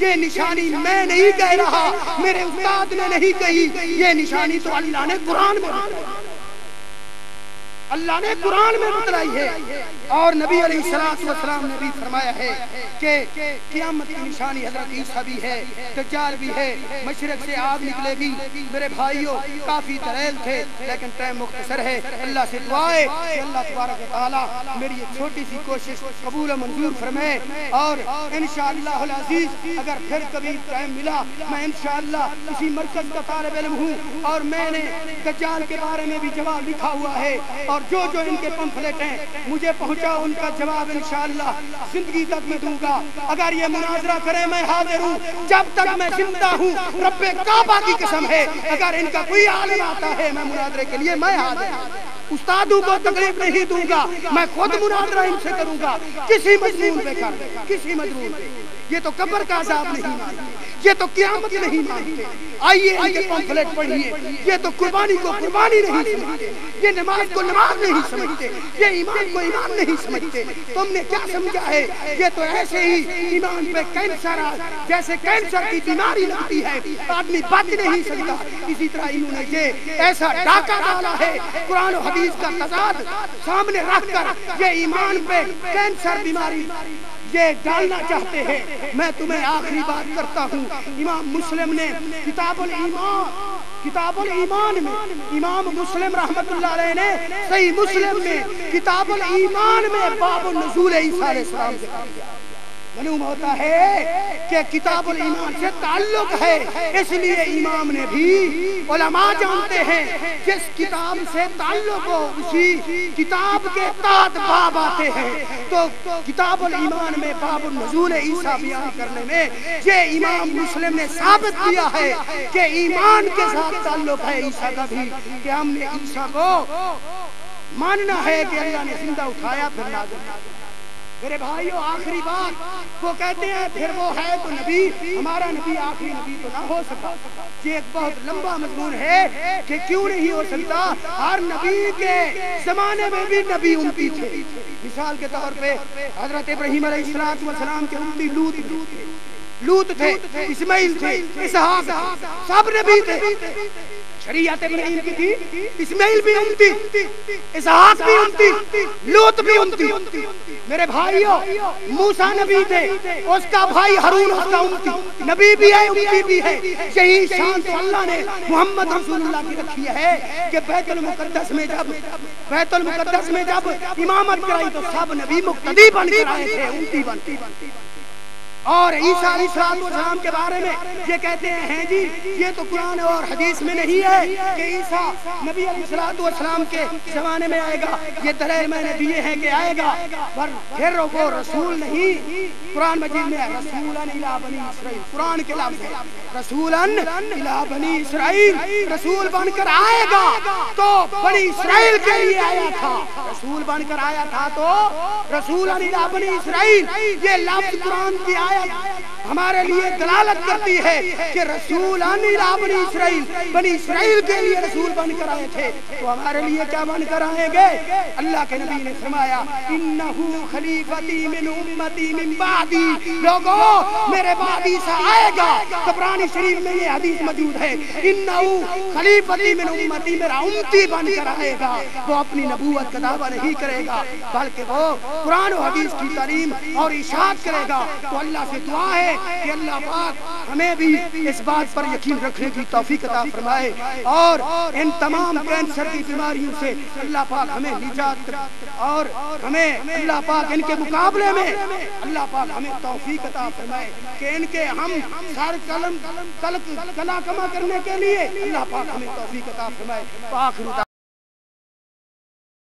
یہ نشانی میں نہیں کہہ رہا، میرے استاد نے نہیں کہی، یہ نشانی تو اللہ نے قرآن میں بتلائی، اللہ نے قرآن میں بتلائی ہے، اور نبی علیہ السلام نے بھی فرمایا ہے کہ قیامت کی نشانی حضرت عیسیٰ بھی ہے، دجال بھی ہے، مشرق سے آگ نکلے گی۔ میرے بھائیوں کافی دلائل تھے لیکن ٹائم مختصر ہے، اللہ سے دعا ہے کہ اللہ تبارک و تعالی میری یہ چھوٹی سی کوشش قبول و منظور فرمائے، اور انشاءاللہ العزیز اگر پھر کبھی ٹائم ملا میں انشاءاللہ اسی مرکز کا طالب علم ہوں، اور میں نے دجال کے بارے میں بھی جواب لکھا ہوا ہے، اور جو ان کے پمفلٹ ہیں مجھے پہنچا ان کا جواب انشاءاللہ زندگی تک میں دوں گا۔ اگر یہ مناظرہ کریں میں حاضر ہوں، جب تک میں زندہ ہوں رب کعبہ کی قسم ہے، اگر ان کا کوئی عالم آتا ہے میں مناظرے کے لیے میں حاضر ہوں، استادوں کو تکلیف نہیں دوں گا، میں خود مناظرہ ان سے کروں گا، کسی مضمون پہ کر دے، کسی مضمون پہ۔ یہ تو قبر کا عذاب نہیں مانتے، یہ تو قیامت نہیں مانتے، آئیے ان کے پمفلٹ پڑھیے، یہ تو قربانی کو قربانی نہیں سمجھتے، یہ نماز کو نماز نہیں سمجھتے، یہ ایمان کو ایمان نہیں سمجھتے۔ تم نے کیا سمجھا ہے؟ یہ تو ایسے ہی ایمان پہ کینسر، جیسے کینسر کی بیماری لگتی ہے آدمی بچ نہیں سکتا، اسی طرح انہوں نے یہ ایسا ڈاکہ ڈالا ہے قرآن و حدیث کا تضاد سامنے رکھ کر، یہ ایمان پہ کینسر بیماری یہ ڈالنا چاہتے ہیں۔ میں تمہیں آخری بات کرتا ہوں، امام مسلم نے کتاب الایمان میں، امام مسلم رحمت اللہ علیہ نے صحیح مسلم میں کتاب الایمان میں باب نزول عیسیٰ علیہ السلام ذکر کیا۔ معلوم ہوتا ہے کہ کتاب الایمان سے تعلق ہے، اس لیے امام نے بھی، علماء جانتے ہیں جس کتاب سے تعلق ہو اسی کتاب کے تحت باب آتے ہیں، تو کتاب الایمان میں باب النزول عیسیٰ بیان کرنے میں یہ امام مسلم نے ثابت کیا ہے کہ ایمان کے ساتھ تعلق ہے عیسیٰ کا بھی، کہ ہم نے عیسیٰ کو ماننا ہے کہ اللہ نے زندہ اٹھایا پھر نازل کیا۔ میرے بھائیوں آخری بات، وہ کہتے ہیں پھر وہ ہے تو نبی، ہمارا نبی آخری نبی تو نہ ہو سکا۔ یہ ایک بہت لمبا مضمون ہے کہ کیوں نہیں ہو سکتا، ہر نبی کے زمانے میں بھی نبی امتی تھے۔ مثال کے طور پہ حضرت ابراہیم علیہ السلام کے امتی لوط تھے، اسماعیل تھے، اسحاق، سب نبی تھے۔ شریعت ابراہیم کی تھی، اسماعیل بھی امتی، اسحاق بھی امتی، لوط بھی امتی۔ میرے بھائیوں موسیٰ نبی تھے، اس کا بھائی ہارون اس کا امتی، نبی بھی ہے امتی بھی ہے۔ یہی شان تو اللہ نے محمد رسول اللہ کی رکھی ہے کہ بیت المقدس میں جب امامت کرائی تو سب نبی مقتدی بن کر آئے تھے، امتی بن۔ اور عیسیٰ علیہ السلام کے بارے میں یہ کہتے ہیں جی یہ تو قرآن اور حدیث میں نہیں ہے کہ عیسیٰ نبی علیہ السلام کے زمانے میں آئے گا، یہ دلائل میں نے دیے ہیں کہ آئے گا، پر پھر وہ رسول نہیں، قرآن مجید میں رسولاً الی بنی اسرائیل، قرآن کے لفظ ہے رسولاً الی بنی اسرائیل، رسول بن کر آئے گا تو بنی اسرائیل کے لیے آیا تھا، رسول بن کر آیا تھا تو رسولاً الی بنی اسرائیل، یہ لفظ قرآن کی آیت ہمارے لیے دلالت کرتی ہے کہ رسولاً الی بنی اسرائیل، بنی اسرائیل کے لیے رسول بن کر آئے تھے، تو ہمارے لیے کیا بن کر آئیں گے؟ اللہ کے نبی نے فرمایا انہو خلیفتی من امتی من بعدی، لوگوں میرے بعد عیسیٰ آئے گا۔ قرآن شریف میں یہ حدیث موجود ہے انہو خلیفتی من امتی، میرا امتی بن کر آئے گا۔ وہ اپنی نبوت کا دعویٰ نہیں کرے گا بلکہ وہ قرآن و حدیث کی تعلیم اور ارشاد کرے گا۔ تو اللہ سے دعا ہے کہ اللہ پاک ہمیں بھی اس بات پر یقین رکھنے کی توفیق عطا فرمائے، اور ان تمام کینسر کی بیماریوں سے اللہ پاک ہمیں نجات، اور ہمیں اللہ پاک ان کے مقابلے میں اللہ پاک ہمیں توفیق عطا فرمائے کہ ان کے ہم سر کلا کما کرنے کے لیے اللہ پاک ہمیں توفیق عطا فرمائے۔